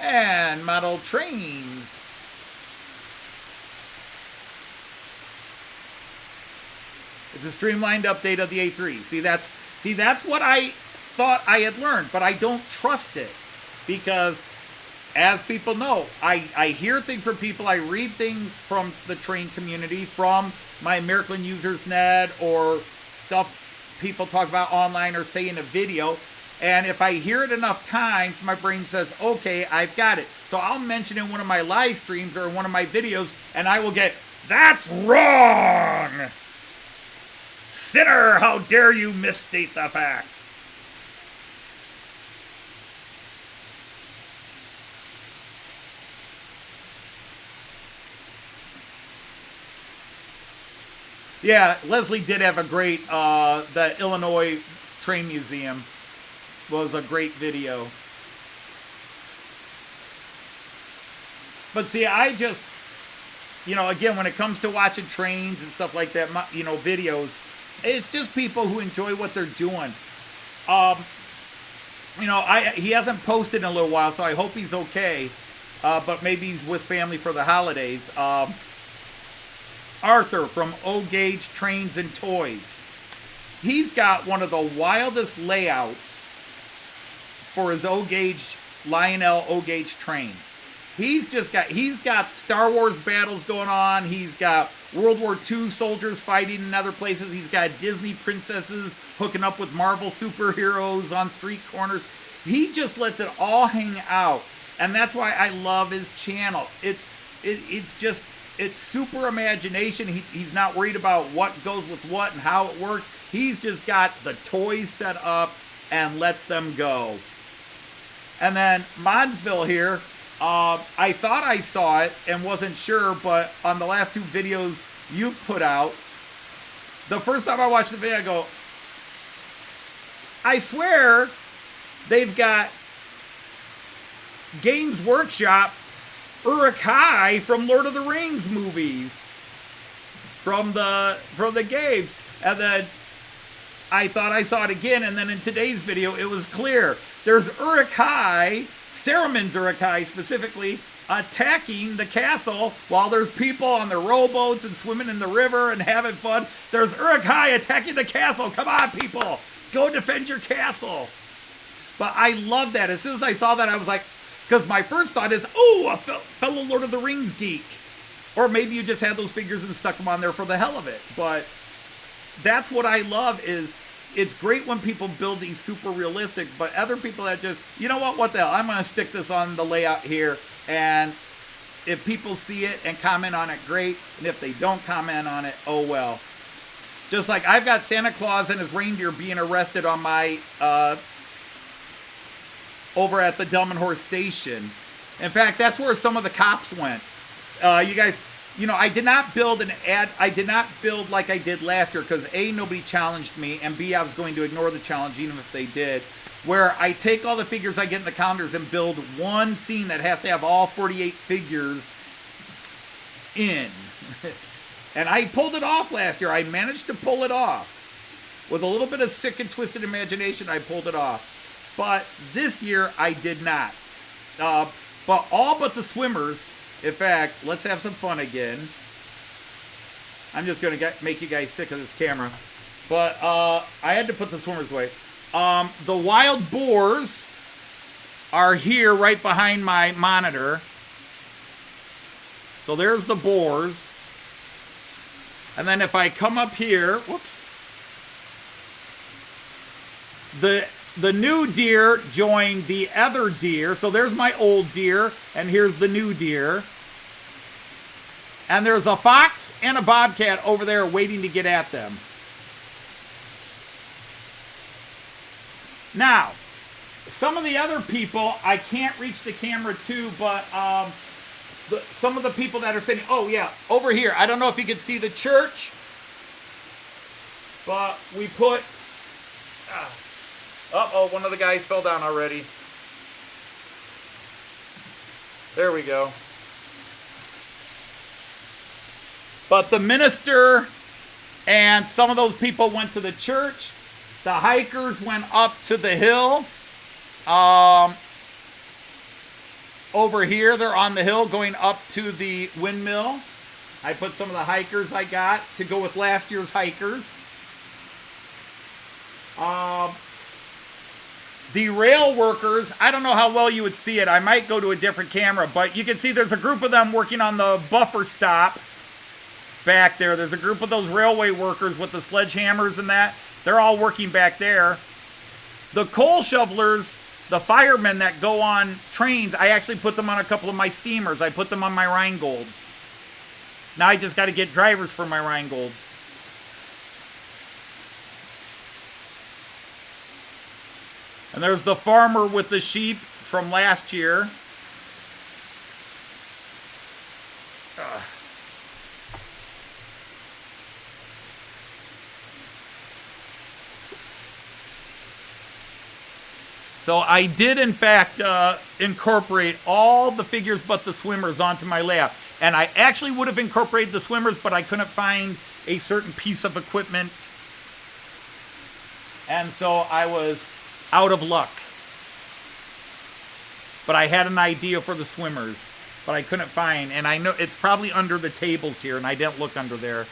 And model trains. It's a streamlined update of the A3. See, that's what I thought I had learned, but I don't trust it because, as people know, I hear things from people, I read things from the train community, from my Märklin users net or stuff people talk about online or say in a video, and if I hear it enough times, my brain says, okay, I've got it. So I'll mention in one of my live streams or one of my videos, and I will get, that's wrong! Sinner, how dare you misstate the facts? Yeah, Leslie did have a great, the Illinois Train Museum was a great video. But see, I just, again, when it comes to watching trains and stuff like that, videos, it's just people who enjoy what they're doing. He hasn't posted in a little while, so I hope he's okay. But maybe he's with family for the holidays. Arthur from O-Gauge Trains and Toys. He's got one of the wildest layouts for his O-Gauge, Lionel O-Gauge trains. He's got Star Wars battles going on. He's got World War II soldiers fighting in other places. He's got Disney princesses hooking up with Marvel superheroes on street corners. He just lets it all hang out. And that's why I love his channel. It's super imagination. He's not worried about what goes with what and how it works. He's just got the toys set up and lets them go. And then Modsville here, I thought I saw it and wasn't sure, but on the last two videos you've put out, the first time I watched the video, I go, I swear they've got Games Workshop Uruk-hai from Lord of the Rings movies from the games. And then I thought I saw it again, and then in today's video it was clear. There's Uruk-hai, Saruman's Uruk-hai specifically, attacking the castle while there's people on their rowboats and swimming in the river and having fun. There's Uruk-hai attacking the castle. Come on, people. Go defend your castle. But I love that. As soon as I saw that, I was like, because my first thought is, oh, a fellow Lord of the Rings geek. Or maybe you just had those figures and stuck them on there for the hell of it. But that's what I love is, it's great when people build these super realistic, but other people that just, you know what the hell, I'm going to stick this on the layout here, and if people see it and comment on it, great, and if they don't comment on it, oh well. Just like I've got Santa Claus and his reindeer being arrested on my, over at the Delmenhorst station. In fact, that's where some of the cops went. You guys, I did not build I did not build like I did last year because A, nobody challenged me, and B, I was going to ignore the challenge even if they did, where I take all the figures I get in the calendars and build one scene that has to have all 48 figures in. And I pulled it off last year. I managed to pull it off. With a little bit of sick and twisted imagination, I pulled it off. But this year, I did not. But all but the swimmers. In fact, let's have some fun again. I'm just going to make you guys sick of this camera. But I had to put the swimmers away. The wild boars are here right behind my monitor. So there's the boars. And then if I come up here, whoops. The new deer joined the other deer. So there's my old deer, and here's the new deer. And there's a fox and a bobcat over there waiting to get at them. Now, some of the other people, I can't reach the camera to, but some of the people that are sitting, oh yeah, over here. I don't know if you can see the church, but we put, uh-oh, one of the guys fell down already. There we go. But the minister and some of those people went to the church. The hikers went up to the hill. Over here, they're on the hill going up to the windmill. I put some of the hikers I got to go with last year's hikers. The rail workers, I don't know how well you would see it. I might go to a different camera, but you can see there's a group of them working on the buffer stop back there. There's a group of those railway workers with the sledgehammers and that. They're all working back there. The coal shovelers, the firemen that go on trains, I actually put them on a couple of my steamers. I put them on my Rheingolds. Now I just got to get drivers for my Rheingolds. And there's the farmer with the sheep from last year. So I did, in fact, incorporate all the figures but the swimmers onto my layout. And I actually would have incorporated the swimmers, but I couldn't find a certain piece of equipment. And so I was out of luck. But I had an idea for the swimmers, but I couldn't find. And I know it's probably under the tables here, and I didn't look under there.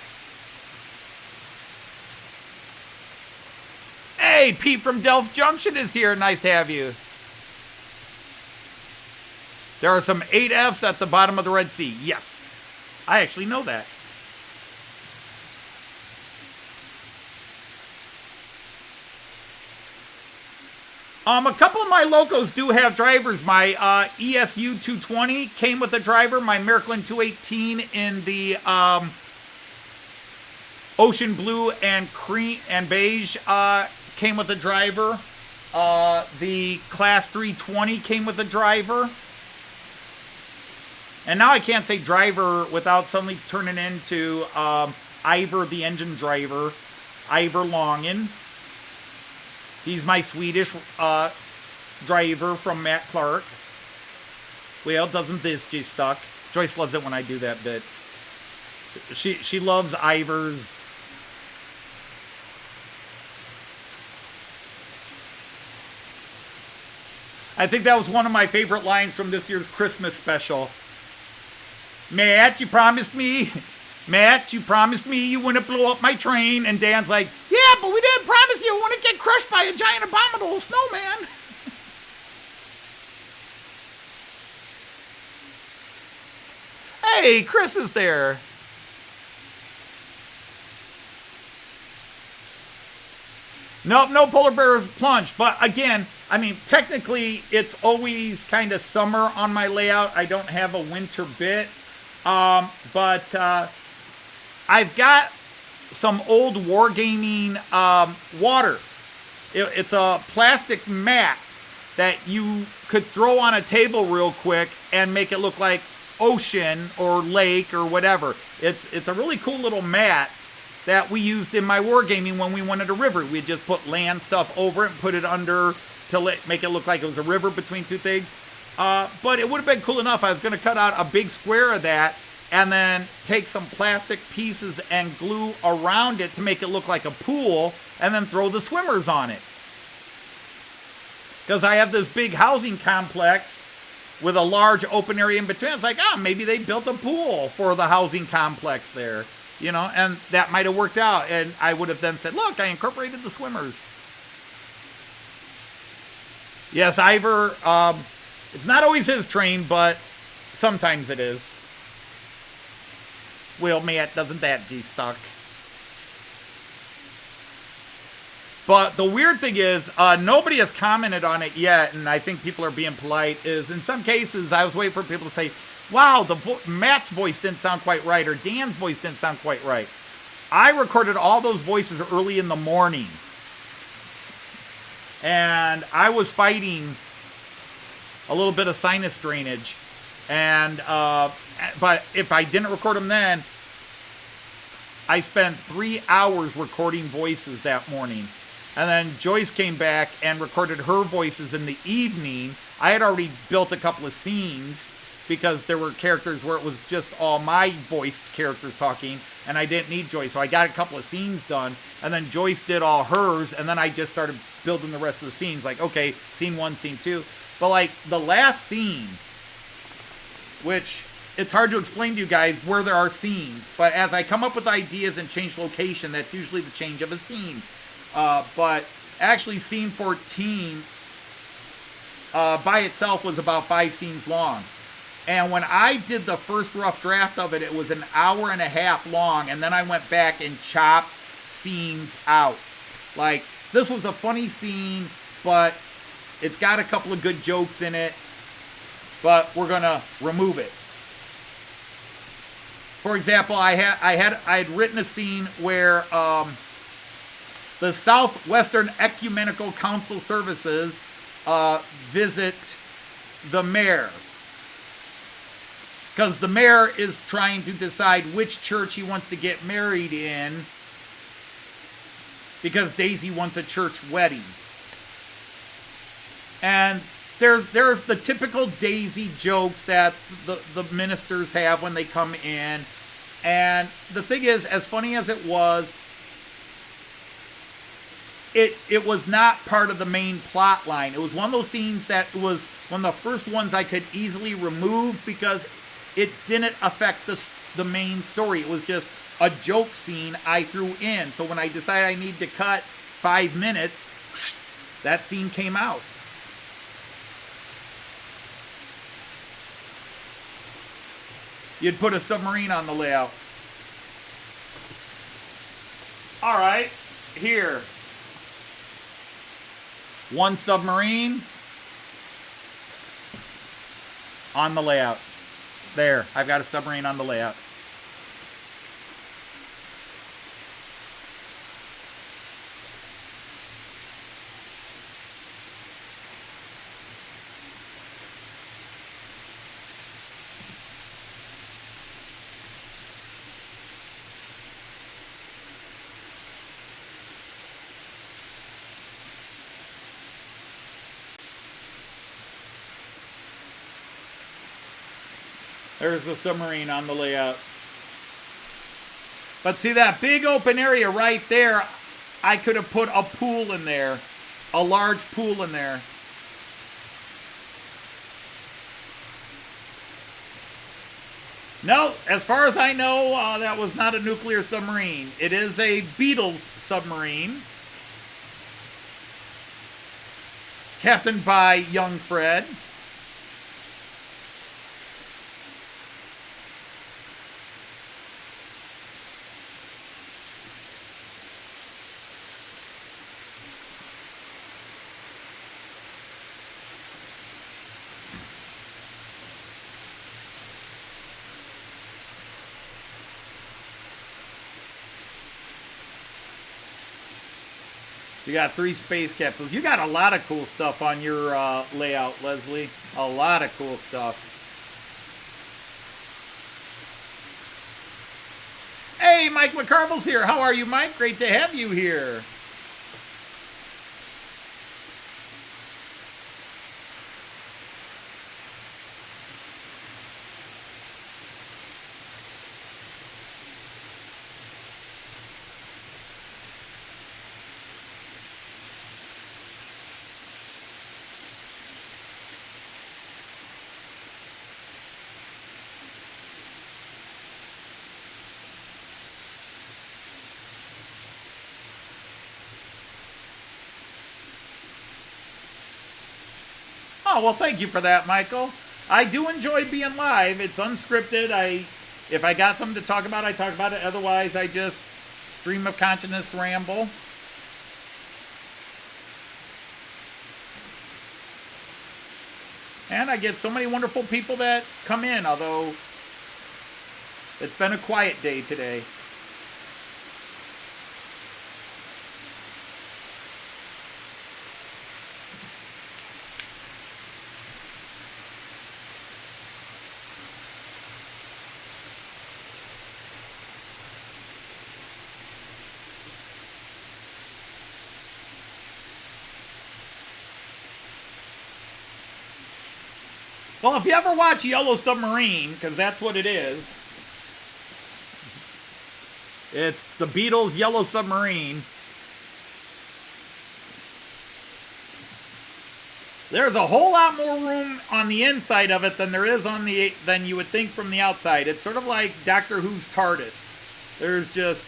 Hey, Pete from Delft Junction is here. Nice to have you. There are some 8Fs at the bottom of the Red Sea. Yes, I actually know that. A couple of my locos do have drivers. My ESU 220 came with a driver. My Märklin 218 in the ocean blue and cream and beige came with a driver. The Class 320 came with a driver. And now I can't say driver without suddenly turning into Ivor, the engine driver, Ivor Longen. He's my Swedish driver from Matt Clark. Well, doesn't this just suck? Joyce loves it when I do that bit. She loves Ivor's. I think that was one of my favorite lines from this year's Christmas special. Matt, you promised me. Matt, you promised me you wouldn't blow up my train. And Dan's like, yeah, but we didn't promise you wouldn't get crushed by a giant abominable snowman. Hey, Chris is there. Nope, no polar bears plunge. But again, I mean, technically, it's always kind of summer on my layout. I don't have a winter bit. But I've got some old wargaming water. It's a plastic mat that you could throw on a table real quick and make it look like ocean or lake or whatever. It's a really cool little mat that we used in my wargaming when we wanted a river. We'd just put land stuff over it and put it under to make it look like it was a river between two things. But it would have been cool enough. I was going to cut out a big square of that and then take some plastic pieces and glue around it to make it look like a pool and then throw the swimmers on it. Because I have this big housing complex with a large open area in between. It's like, oh, maybe they built a pool for the housing complex there. You know, and that might have worked out. And I would have then said, look, I incorporated the swimmers. Yes, Ivor, it's not always his train, but sometimes it is. Well, Matt, doesn't that just suck? But the weird thing is, nobody has commented on it yet, and I think people are being polite, is in some cases, I was waiting for people to say, wow, Matt's voice didn't sound quite right, or Dan's voice didn't sound quite right. I recorded all those voices early in the morning. And I was fighting a little bit of sinus drainage. And, but if I didn't record them then, I spent 3 hours recording voices that morning. And then Joyce came back and recorded her voices in the evening. I had already built a couple of scenes because there were characters where it was just all my voiced characters talking, and I didn't need Joyce. So I got a couple of scenes done, and then Joyce did all hers, and then I just started building the rest of the scenes. Like, okay, scene 1, scene 2. But like the last scene, which it's hard to explain to you guys where there are scenes, but as I come up with ideas and change location, that's usually the change of a scene. But actually scene 14 by itself was about 5 scenes long. And when I did the first rough draft of it, it was an hour and a half long, and then I went back and chopped scenes out. Like, this was a funny scene, but it's got a couple of good jokes in it, but we're gonna remove it. For example, I had written a scene where the Southwestern Ecumenical Council Services visit the mayor, because the mayor is trying to decide which church he wants to get married in, because Daisy wants a church wedding. And there's the typical Daisy jokes that the ministers have when they come in. And the thing is, as funny as it was, it was not part of the main plot line. It was one of those scenes that was one of the first ones I could easily remove because it didn't affect the main story. It was just a joke scene I threw in. So when I decided I need to cut 5 minutes, that scene came out. You'd put a submarine on the layout. All right, here. One submarine on the layout. There, I've got a submarine on the layout. There's the submarine on the layout. But see that big open area right there, I could have put a pool in there. A large pool in there. No, as far as I know, that was not a nuclear submarine. It is a Beatles submarine. Captained by young Fred. You got 3 space capsules. You got a lot of cool stuff on your layout, Leslie. A lot of cool stuff. Hey, Mike McCarville's here. How are you, Mike? Great to have you here. Oh, well, thank you for that, Michael. I do enjoy being live. It's unscripted. If I got something to talk about, I talk about it. Otherwise, I just stream of consciousness ramble. And I get so many wonderful people that come in, although it's been a quiet day today. Well, if you ever watch Yellow Submarine, because that's what it is, it's the Beatles' Yellow Submarine. There's a whole lot more room on the inside of it than there is than you would think from the outside. It's sort of like Doctor Who's TARDIS. There's just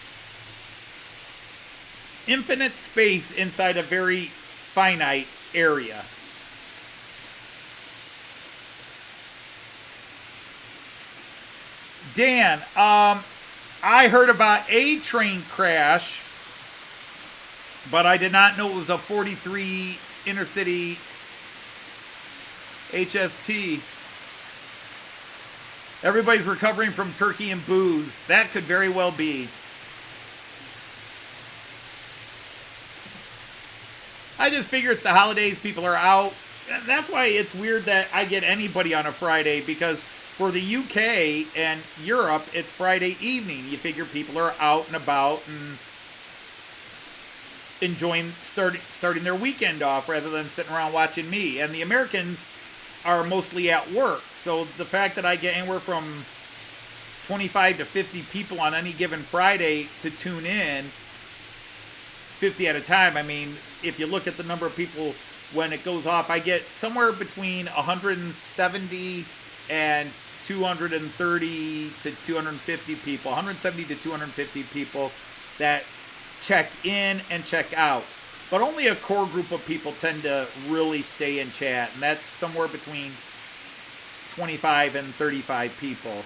infinite space inside a very finite area. Dan, I heard about a train crash, but I did not know it was a 43 intercity HST. Everybody's recovering from turkey and booze. That could very well be. I just figure it's the holidays, people are out. That's why it's weird that I get anybody on a Friday, because for the UK and Europe, it's Friday evening. You figure people are out and about and enjoying starting their weekend off rather than sitting around watching me. And the Americans are mostly at work. So the fact that I get anywhere from 25 to 50 people on any given Friday to tune in, 50 at a time, I mean, if you look at the number of people when it goes off, I get somewhere between 170 and 230 to 250 people, 170 to 250 people that check in and check out. But only a core group of people tend to really stay and chat, and that's somewhere between 25 and 35 people.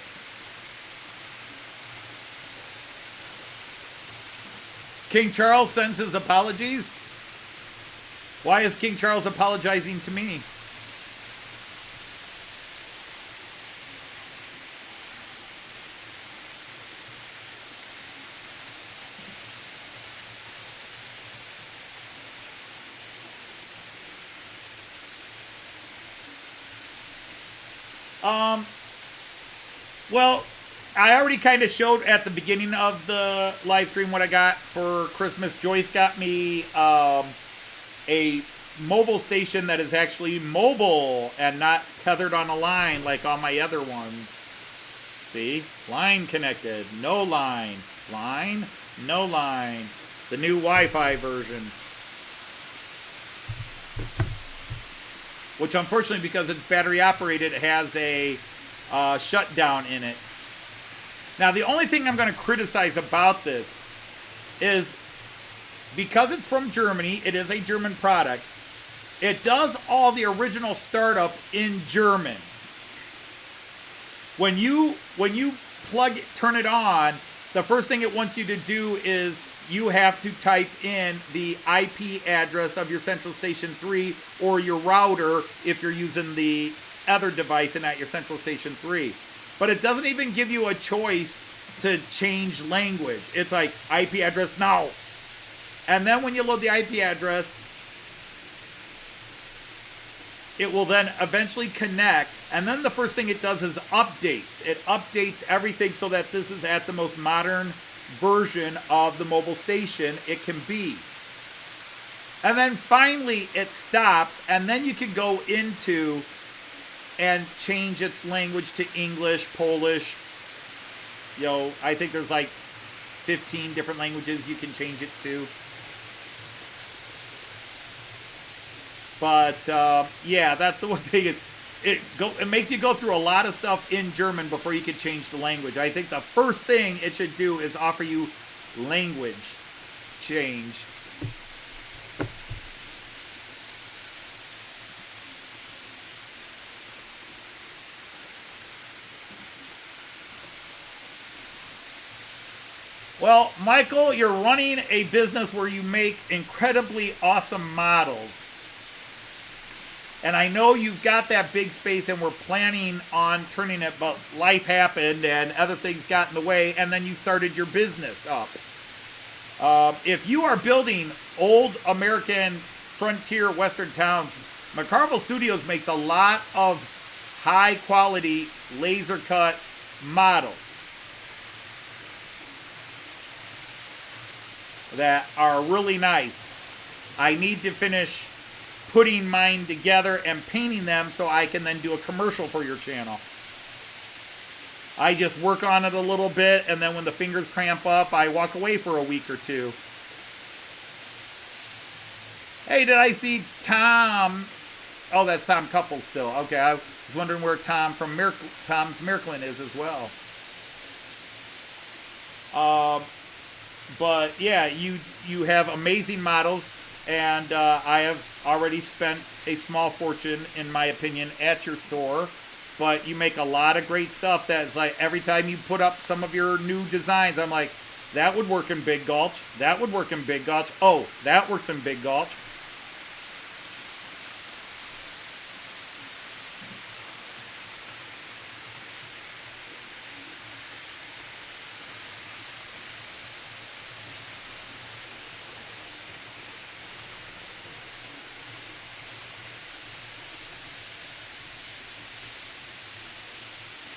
King Charles sends his apologies. Why is King Charles apologizing to me? Well, I already kind of showed at the beginning of the live stream what I got for Christmas. Joyce got me a mobile station that is actually mobile and not tethered on a line like all my other ones. See? Line connected. No line. Line. No line. The new Wi-Fi version. Which unfortunately, because it's battery operated, it has a shutdown in it. Now, the only thing I'm going to criticize about this is because it's from Germany, it is a German product, it does all the original startup in German. When you turn it on, the first thing it wants you to do is you have to type in the IP address of your Central Station 3 or your router if you're using the other device and not your Central Station 3. But it doesn't even give you a choice to change language. It's like IP address now. And then when you load the IP address, it will then eventually connect. And then the first thing it does is updates. It updates everything so that this is at the most modern version of the mobile station it can be. And then finally it stops, and then you can go into and change its language to English, Polish. You know, I think there's like 15 different languages you can change it to. But yeah, that's the one thing. It makes you go through a lot of stuff in German before you can change the language. I think the first thing it should do is offer you language change. Well, Michael, you're running a business where you make incredibly awesome models. And I know you've got that big space and we're planning on turning it, but life happened and other things got in the way, and then you started your business up. If you are building old American frontier Western towns, McCarville Studios makes a lot of high quality laser cut models that are really nice. I need to finish putting mine together and painting them so I can then do a commercial for your channel. I just work on it a little bit, and then when the fingers cramp up, I walk away for a week or two. Hey, did I see Tom? Oh, that's Tom Couple still. Okay, I was wondering where Tom from Tom's Märklin is as well. But yeah, you have amazing models, and I have already spent a small fortune, in my opinion, at your store. But you make a lot of great stuff that's like every time you put up some of your new designs, I'm like, that would work in Big Gulch. That would work in Big Gulch. Oh, that works in Big Gulch.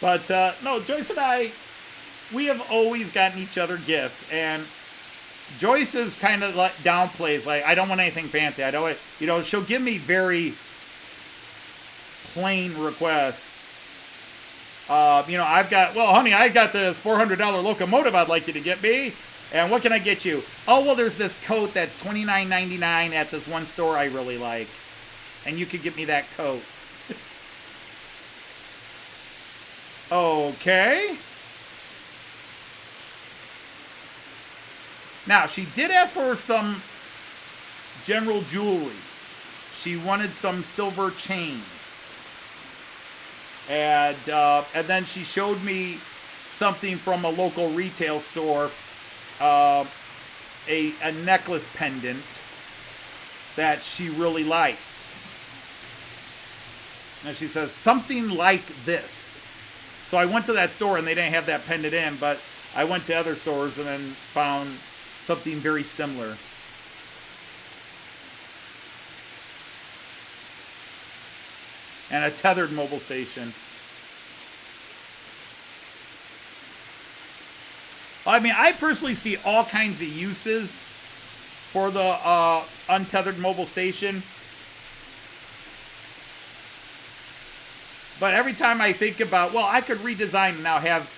But, no, Joyce and I, we have always gotten each other gifts. And Joyce is kind of like downplays, like, I don't want anything fancy. I don't want, you know, she'll give me very plain requests. You know, I've got, well, honey, I got this $400 locomotive I'd like you to get me. And what can I get you? Oh, well, there's this coat that's $29.99 at this one store I really like. And you could get me that coat. Okay. Now, she did ask for some general jewelry. She wanted some silver chains. And then she showed me something from a local retail store, a necklace pendant that she really liked. And she says, something like this. So I went to that store and they didn't have that pendant in, but I went to other stores and then found something very similar. And a tethered mobile station. I mean, I personally see all kinds of uses for the untethered mobile station. But every time I think about, well, I could redesign and now have,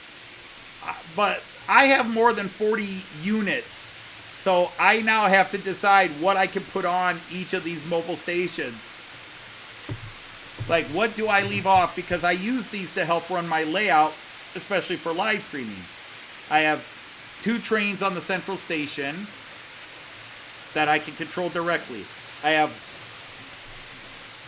but I have more than 40 units. So I now have to decide what I can put on each of these mobile stations. It's like, what do I leave off? Because I use these to help run my layout, especially for live streaming. I have 2 trains on the central station that I can control directly. I have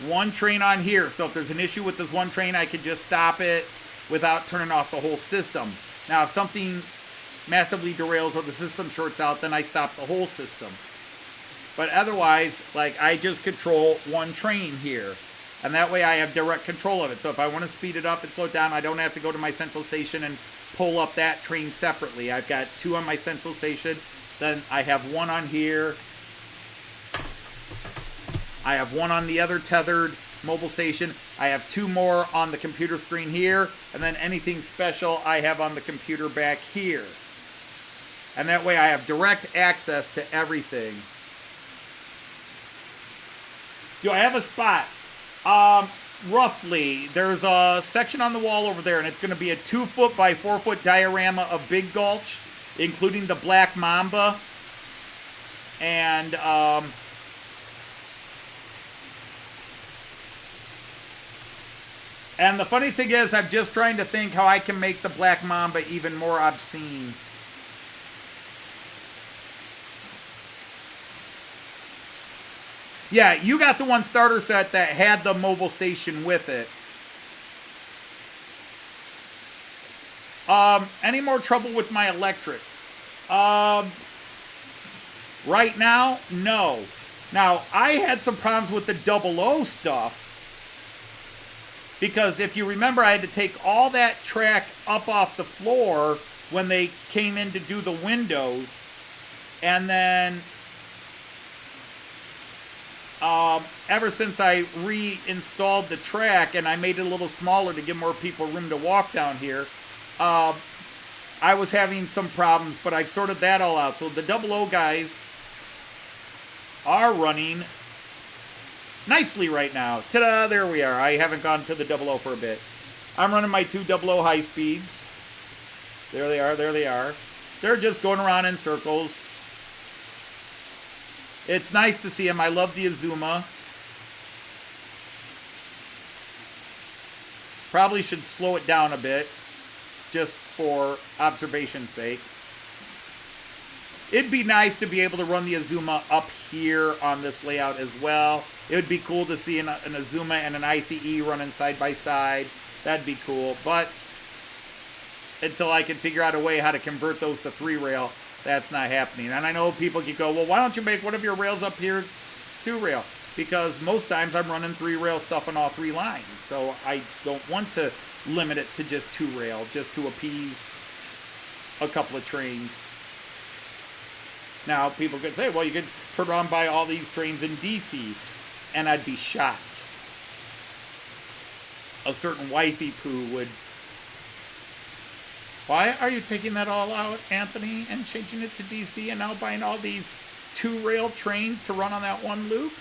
1 train on here, so if there's an issue with this 1 train, I can just stop it without turning off the whole system. Now, if something massively derails or the system shorts out, then I stop the whole system. But otherwise, like, I just control 1 train here. And that way I have direct control of it. So if I want to speed it up and slow it down, I don't have to go to my central station and pull up that train separately. I've got 2 on my central station. Then I have 1 on here. I have 1 on the other tethered mobile station. I have 2 more on the computer screen here. And then anything special I have on the computer back here. And that way I have direct access to everything. Do I have a spot? Roughly. There's a section on the wall over there, and it's going to be a 2-foot by 4-foot diorama of Big Gulch, including the Black Mamba. And, and the funny thing is, I'm just trying to think how I can make the Black Mamba even more obscene. Yeah, you got the one starter set that had the mobile station with it. Any more trouble with my electrics? Right now, no. Now, I had some problems with the 00 stuff. Because if you remember, I had to take all that track up off the floor when they came in to do the windows. And then ever since I reinstalled the track and I made it a little smaller to give more people room to walk down here, I was having some problems, but I've sorted that all out. So the 00 guys are running nicely right now. Ta-da, there we are. I haven't gone to the 00 for a bit. I'm running my 200 high speeds. There they are, there they are. They're just going around in circles. It's nice to see them. I love the Azuma. Probably should slow it down a bit, just for observation's sake. It'd be nice to be able to run the Azuma up here on this layout as well. It would be cool to see an Azuma and an ICE running side by side. That'd be cool. But until I can figure out a way how to convert those to 3-rail, that's not happening. And I know people could go, well, why don't you make one of your rails up here 2-rail? Because most times I'm running 3-rail stuff on all 3 lines. So I don't want to limit it to just 2-rail, just to appease a couple of trains. Now, people could say, well, you could turn around by all these trains in DC, and I'd be shocked. A certain wifey poo would... Why are you taking that all out, Anthony, and changing it to DC and now buying all these 2-rail trains to run on that one loop?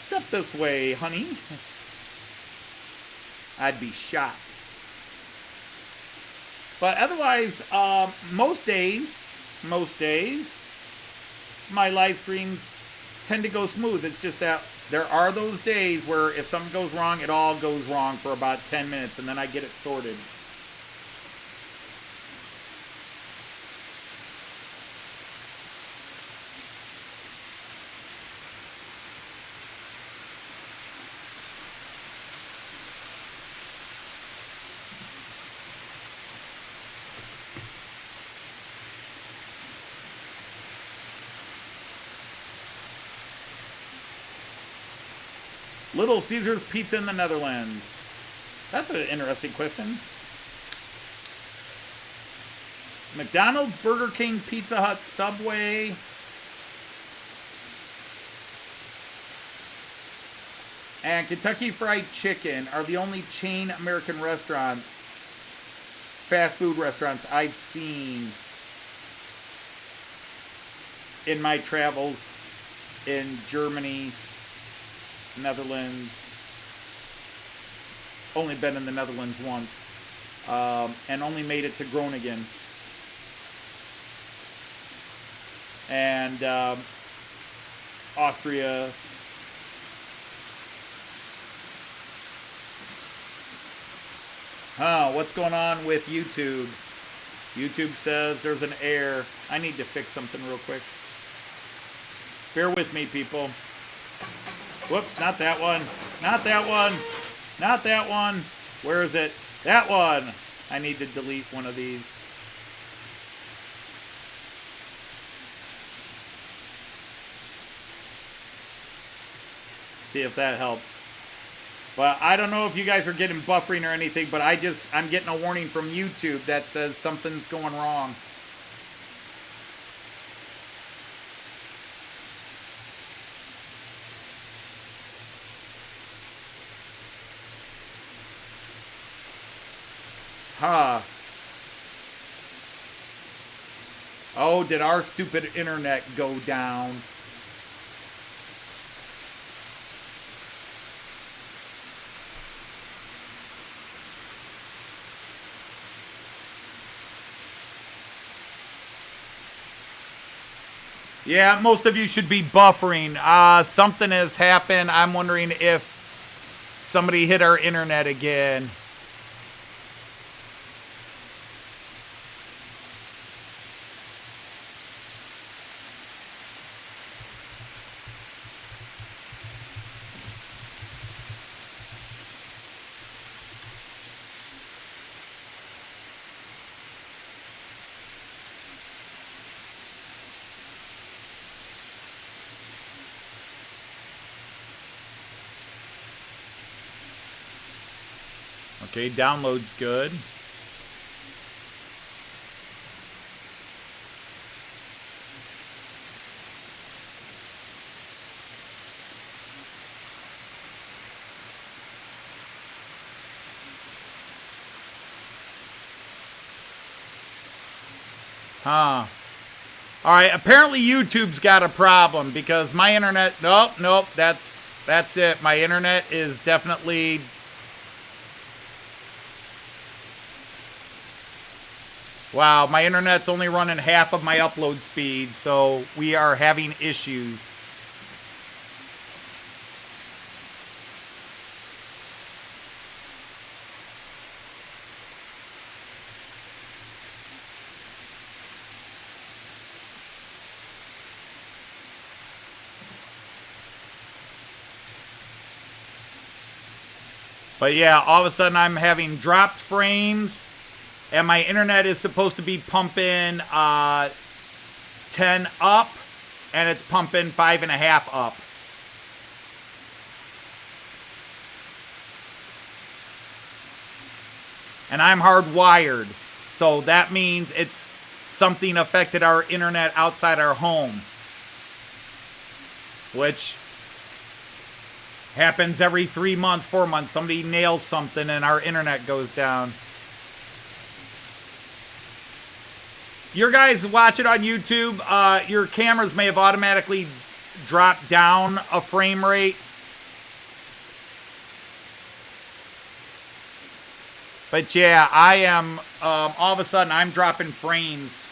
Step this way, honey. I'd be shocked. But otherwise, most days, my live streams tend to go smooth. It's just that there are those days where if something goes wrong, it all goes wrong for about 10 minutes, and then I get it sorted. Little Caesars Pizza in the Netherlands. That's an interesting question. McDonald's, Burger King, Pizza Hut, Subway. And Kentucky Fried Chicken are the only chain American restaurants, fast food restaurants I've seen in my travels in Germany, Netherlands. Only been in the Netherlands once, and only made it to Groningen. And Austria. What's going on with YouTube? YouTube says there's an error. I need to fix something real quick. Bear with me, people. Whoops, not that one. Not that one. Not that one. Where is it? That one. I need to delete one of these. See if that helps. But I don't know if you guys are getting buffering or anything, but I'm getting a warning from YouTube that says something's going wrong. Oh, did our stupid internet go down? Yeah, most of you should be buffering. Something has happened. I'm wondering if somebody hit our internet again. Okay, download's good. All right, apparently YouTube's got a problem because my internet, nope, that's it. My internet is definitely... Wow, my internet's only running half of my upload speed, so we are having issues. But yeah, all of a sudden I'm having dropped frames, and my internet is supposed to be pumping 10 up, and it's pumping 5.5 up. And I'm hardwired, so that means it's something affected our internet outside our home, which happens every 3 months, 4 months. Somebody nails something and our internet goes down. Your guys watch it on YouTube. Your cameras may have automatically dropped down a frame rate. But yeah, I am, all of a sudden I'm dropping frames,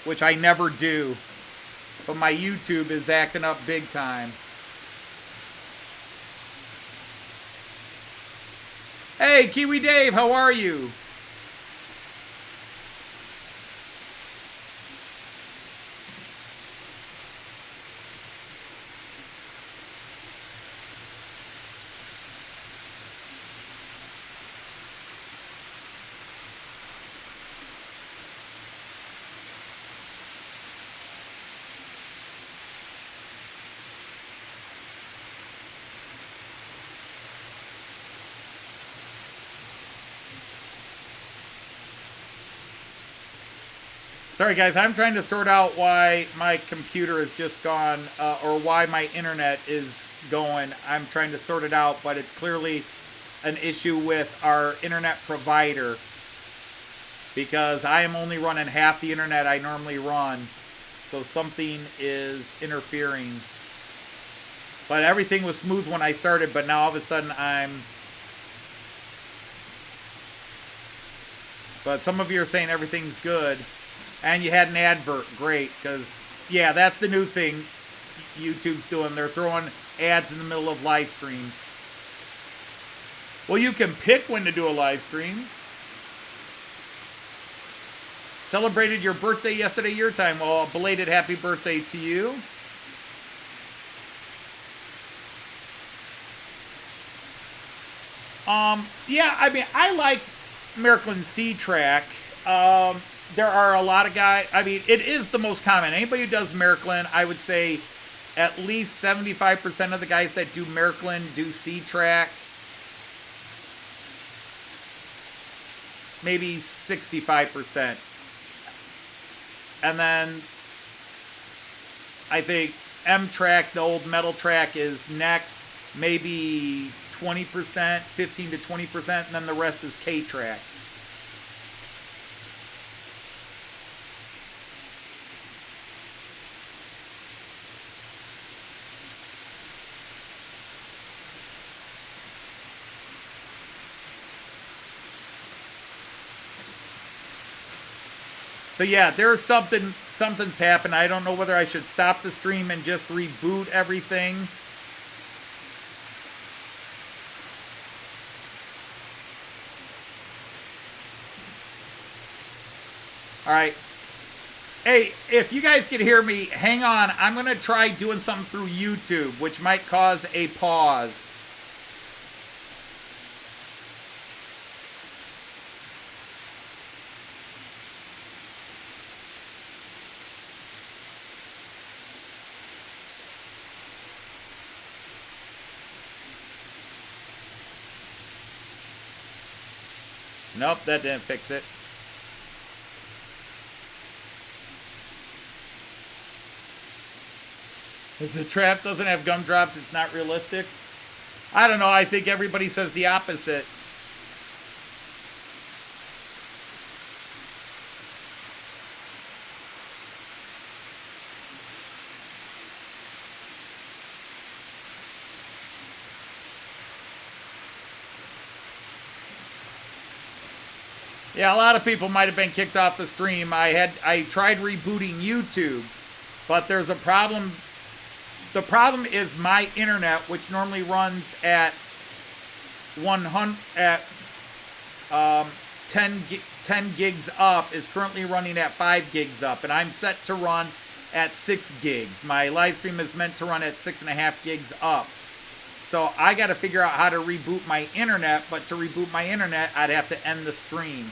which I never do. But my YouTube is acting up big time. Hey, Kiwi Dave, how are you? Sorry guys, I'm trying to sort out why my computer is just gone, or why my internet is going. I'm trying to sort it out, but it's clearly an issue with our internet provider, because I am only running half the internet I normally run, so something is interfering. But everything was smooth when I started, but now all of a sudden But some of you are saying everything's good. And you had an advert. Great. Because, yeah, that's the new thing YouTube's doing. They're throwing ads in the middle of live streams. Well, you can pick when to do a live stream. Celebrated your birthday yesterday, your time. Well, a belated happy birthday to you. Yeah, I mean, I like Märklin C-Track. There are a lot of guys, I mean, it is the most common. Anybody who does Märklin, I would say at least 75% of the guys that do Märklin do C-Track. Maybe 65%. And then I think M-Track, the old metal track, is next. Maybe 20%, 15 to 20%, and then the rest is K-Track. So yeah, there's something's happened. I don't know whether I should stop the stream and just reboot everything. All right. Hey, if you guys can hear me, hang on. I'm going to try doing something through YouTube, which might cause a pause. Nope, that didn't fix it. If the trap doesn't have gumdrops, it's not realistic. I don't know, I think everybody says the opposite. Yeah, a lot of people might have been kicked off the stream. I tried rebooting YouTube, but there's a problem. The problem is my internet, which normally runs at 10 gigs up, is currently running at 5 gigs up, and I'm set to run at 6 gigs. My live stream is meant to run at 6.5 gigs up. So I got to figure out how to reboot my internet, but to reboot my internet, I'd have to end the stream.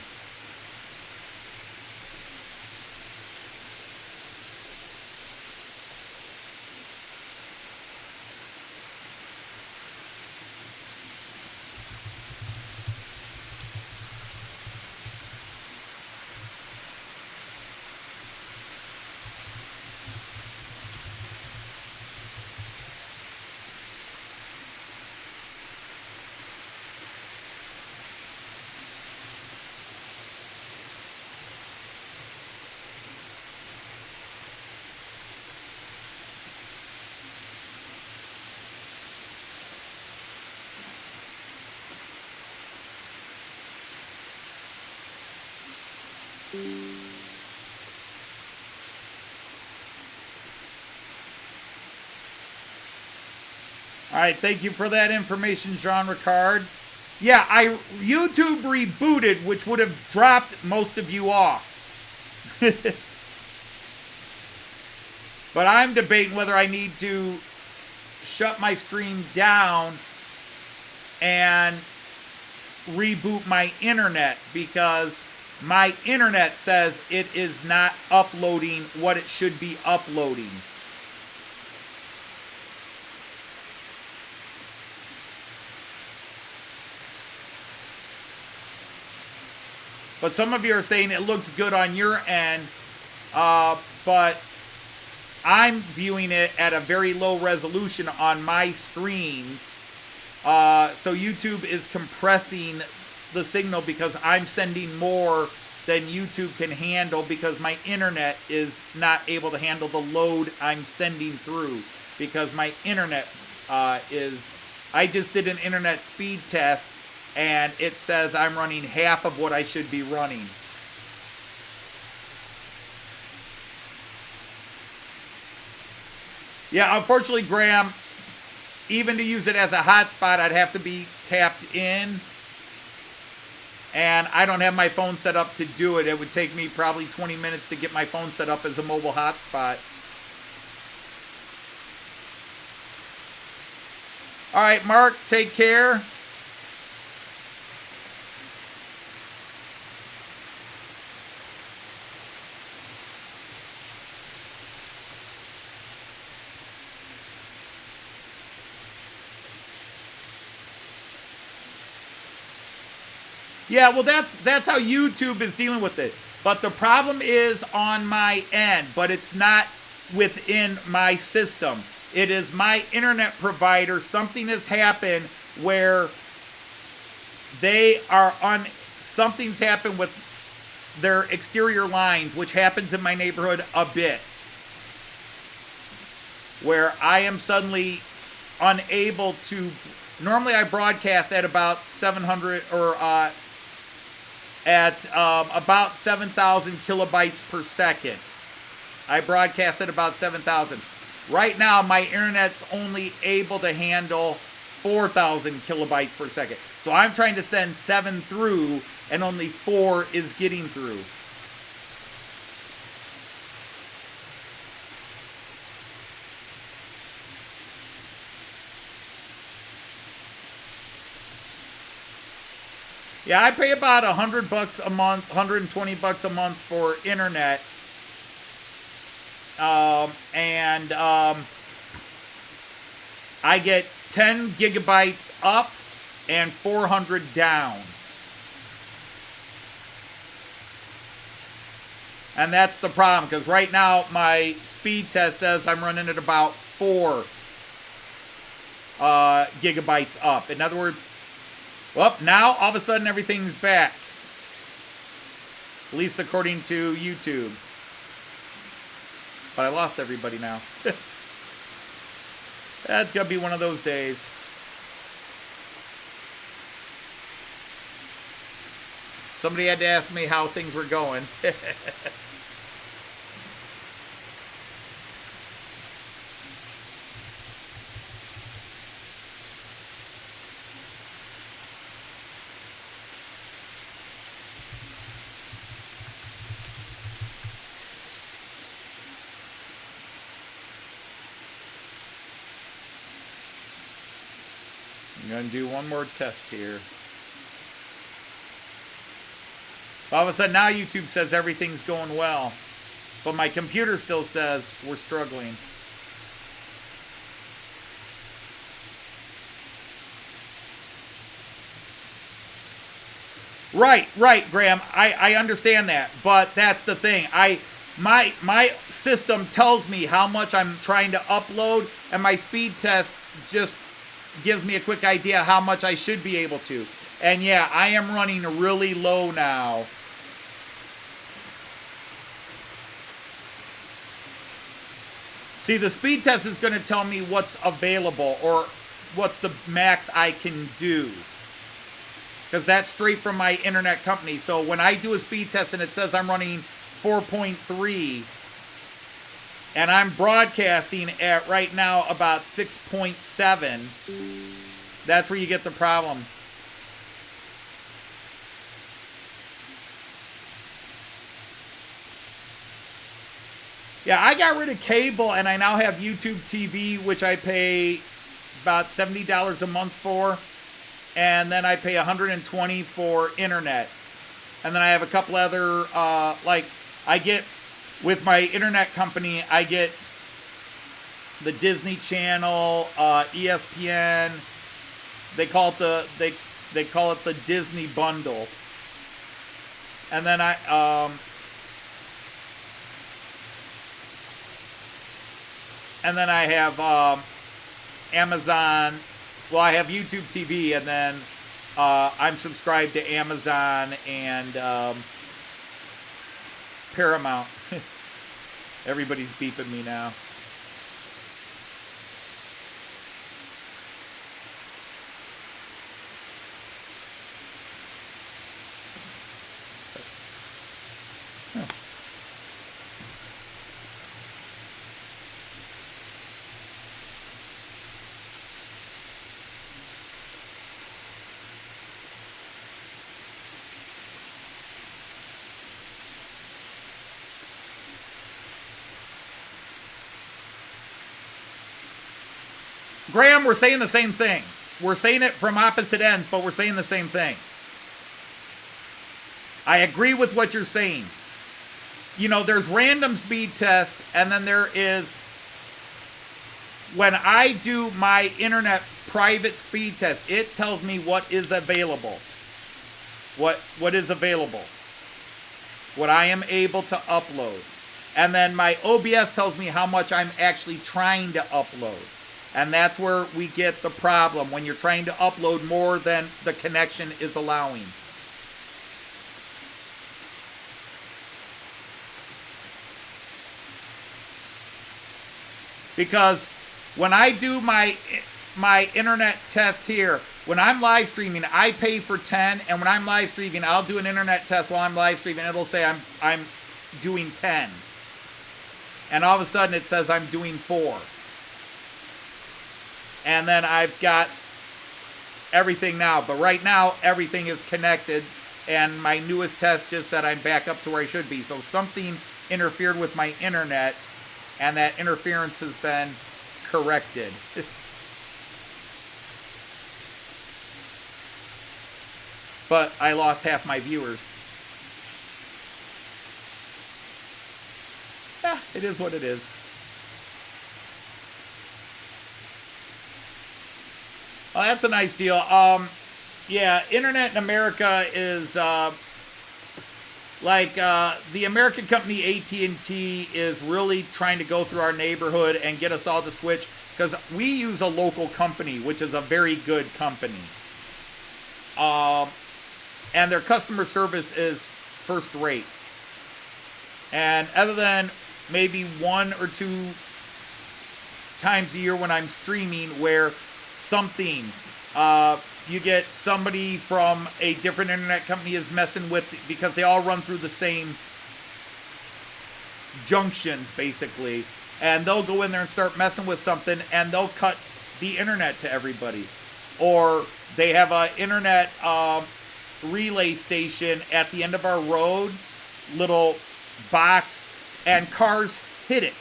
All right, thank you for that information, Jean Ricard. Yeah, YouTube rebooted, which would have dropped most of you off. But I'm debating whether I need to shut my stream down and reboot my internet, because my internet says it is not uploading what it should be uploading. But some of you are saying it looks good on your end, but I'm viewing it at a very low resolution on my screens. So YouTube is compressing the signal because I'm sending more than YouTube can handle, because my internet is not able to handle the load I'm sending through, because my internet I just did an internet speed test, and it says I'm running half of what I should be running. Yeah, unfortunately, Graham, even to use it as a hotspot, I'd have to be tapped in. And I don't have my phone set up to do it. It would take me probably 20 minutes to get my phone set up as a mobile hotspot. All right, Mark, take care. Yeah, well, that's how YouTube is dealing with it. But the problem is on my end, but it's not within my system. It is my internet provider. Something has happened where something's happened with their exterior lines, which happens in my neighborhood a bit, where I am suddenly unable to. Normally I broadcast at about 700 or at about 7,000 kilobytes per second. I broadcast at about 7,000. Right now, my internet's only able to handle 4,000 kilobytes per second. So I'm trying to send 7 through, and only 4 is getting through. Yeah, I pay about $100 a month, $120 a month for internet. I get 10 gigabytes up and 400 down. And that's the problem, because right now my speed test says I'm running at about 4 gigabytes up. In other words, well, now all of a sudden everything's back. At least according to YouTube. But I lost everybody now. That's going to be one of those days. Somebody had to ask me how things were going. I'm going to do one more test here. All of a sudden now YouTube says everything's going well. But my computer still says we're struggling. Right, Graham. I understand that. But that's the thing. My system tells me how much I'm trying to upload, and my speed test just gives me a quick idea how much I should be able to. And yeah, I am running really low now. See, the speed test is going to tell me what's available or what's the max I can do. Because that's straight from my internet company. So when I do a speed test and it says I'm running 4.3 and I'm broadcasting at right now about 6.7, that's where you get the problem. Yeah, I got rid of cable and I now have YouTube TV, which I pay about $70 a month for. And then I pay $120 for internet. And then I have a couple other, like I get, with my internet company, I get the Disney Channel, ESPN. They call it they call it the Disney bundle. And then I have Amazon. Well, I have YouTube TV, and then I'm subscribed to Amazon and Paramount. Everybody's beeping me now. Graham, we're saying the same thing. We're saying it from opposite ends, but we're saying the same thing. I agree with what you're saying. You know, there's random speed test, and then there is, when I do my internet private speed test, it tells me what is available. What is available. What I am able to upload. And then my OBS tells me how much I'm actually trying to upload. And that's where we get the problem, when you're trying to upload more than the connection is allowing. Because when I do my internet test here, when I'm live streaming, I pay for 10, and when I'm live streaming, I'll do an internet test while I'm live streaming. It'll say I'm doing 10. And all of a sudden it says I'm doing 4. And then I've got everything now. But right now, everything is connected. And my newest test just said I'm back up to where I should be. So something interfered with my internet. And that interference has been corrected. But I lost half my viewers. Yeah, it is what it is. Oh, that's a nice deal. Yeah, internet in America is like the American company AT&T is really trying to go through our neighborhood and get us all to switch, because we use a local company, which is a very good company. And their customer service is first rate. And other than maybe 1 or 2 times a year when I'm streaming where something, you get somebody from a different internet company is messing with, because they all run through the same junctions basically, and they'll go in there and start messing with something, and they'll cut the internet to everybody. Or they have a internet relay station at the end of our road, little box, and cars hit it.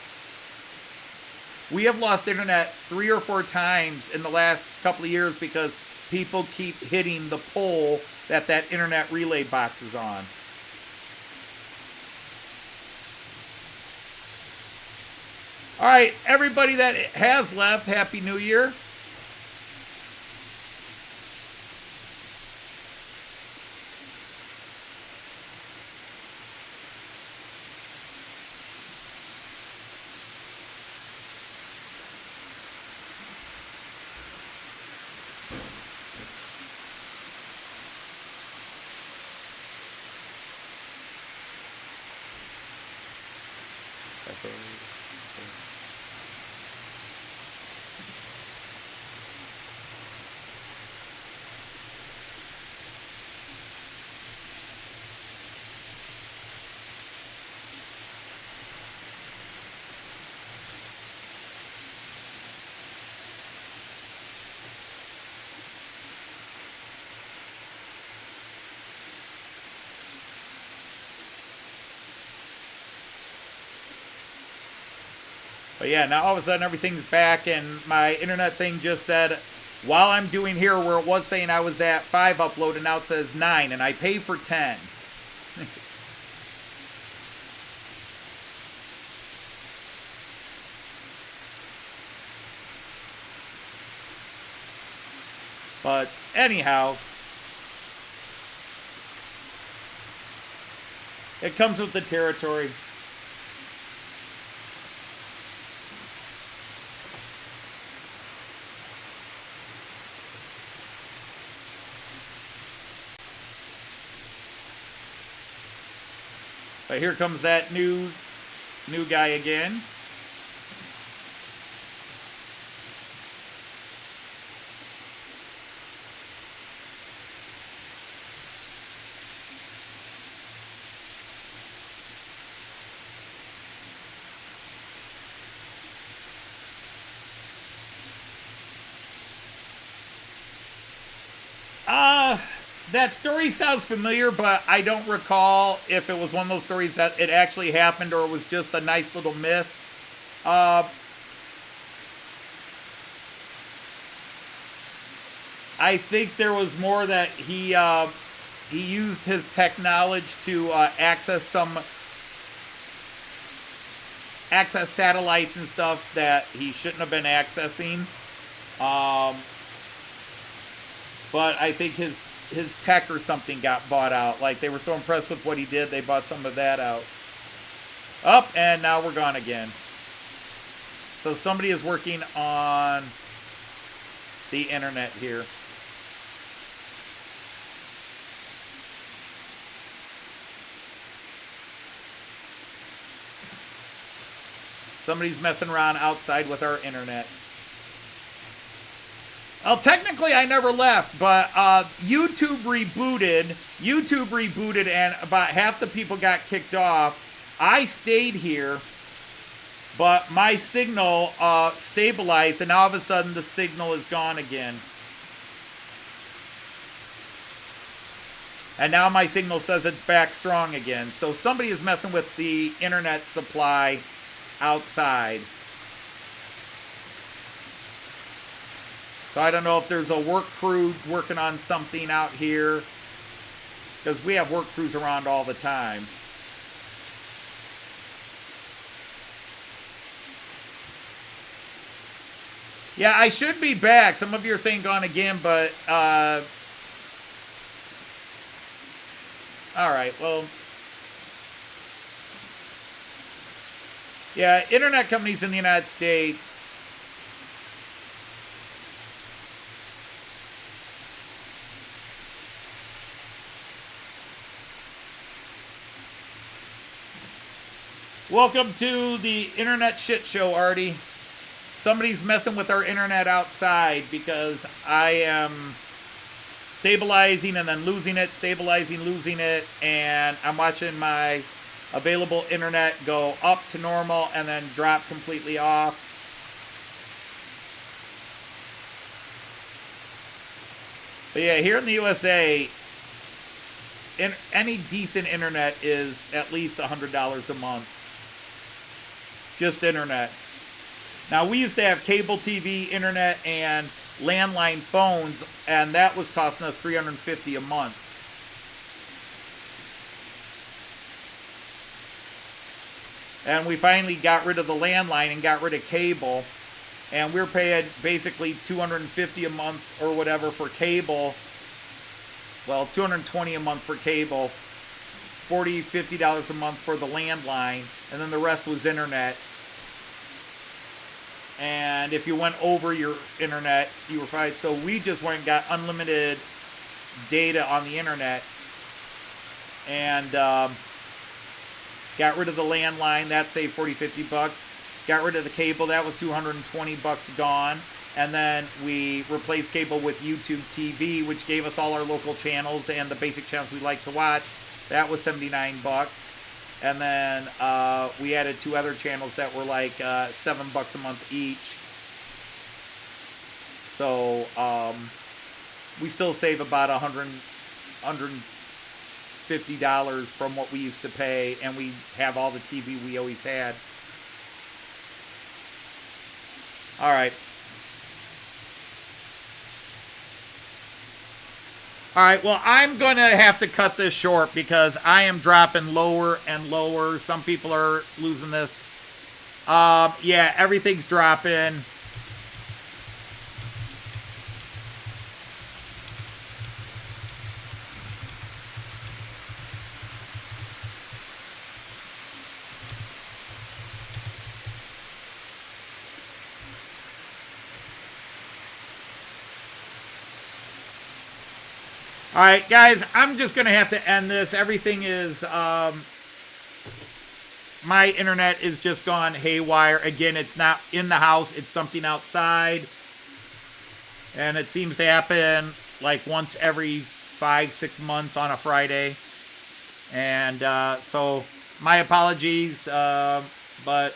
We have lost internet 3 or 4 times in the last couple of years because people keep hitting the pole that internet relay box is on. All right, everybody that has left, Happy New Year. But yeah, now all of a sudden everything's back, and my internet thing just said, while I'm doing here, where it was saying I was at 5 upload, and now it says 9, and I pay for 10. But anyhow, it comes with the territory. But here comes that new guy again. That story sounds familiar, but I don't recall if it was one of those stories that it actually happened or it was just a nice little myth. I think there was more that he used his technology to access satellites and stuff that he shouldn't have been accessing. But I think his tech or something got bought out. Like, they were so impressed with what he did, they bought some of that out. Up, and now we're gone again. So somebody is working on the internet here. Somebody's messing around outside with our internet. Well, technically I never left, but YouTube rebooted, and about half the people got kicked off. I stayed here, but my signal stabilized, and all of a sudden the signal is gone again. And now my signal says it's back strong again. So somebody is messing with the internet supply outside. So I don't know if there's a work crew working on something out here, because we have work crews around all the time. Yeah, I should be back. Some of you are saying gone again, but all right, well, yeah, internet companies in the United States, welcome to the internet shit show, Artie. Somebody's messing with our internet outside because I am stabilizing and then losing it, stabilizing, losing it, and I'm watching my available internet go up to normal and then drop completely off. But yeah, here in the USA, any decent internet is at least $100 a month. Just internet. Now, we used to have cable TV, internet, and landline phones, and that was costing us $350 a month. And we finally got rid of the landline and got rid of cable. And we're paying basically $250 a month or whatever for cable. Well, $220 a month for cable, $40, $50 a month for the landline, and then the rest was internet. And if you went over your internet, you were fine. So we just went and got unlimited data on the internet and got rid of the landline. That saved $40, $50. Got rid of the cable. That was $220 gone. And then we replaced cable with YouTube TV, which gave us all our local channels and the basic channels we like to watch. That was $79. And then we added 2 other channels that were like $7 a month each. So we still save about $150 from what we used to pay, and we have all the TV we always had. All right. All right, well, I'm going to have to cut this short because I am dropping lower and lower. Some people are losing this. Yeah, everything's dropping. All right, guys, I'm just going to have to end this. Everything is, my internet is just gone haywire. Again, it's not in the house. It's something outside. And it seems to happen like once every 5-6 months on a Friday. And so my apologies, but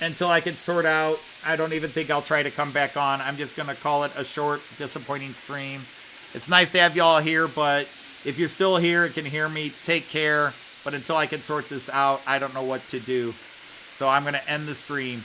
until I can sort out, I don't even think I'll try to come back on. I'm just going to call it a short, disappointing stream. It's nice to have you all here, but if you're still here and can hear me, take care. But until I can sort this out, I don't know what to do. So I'm going to end the stream.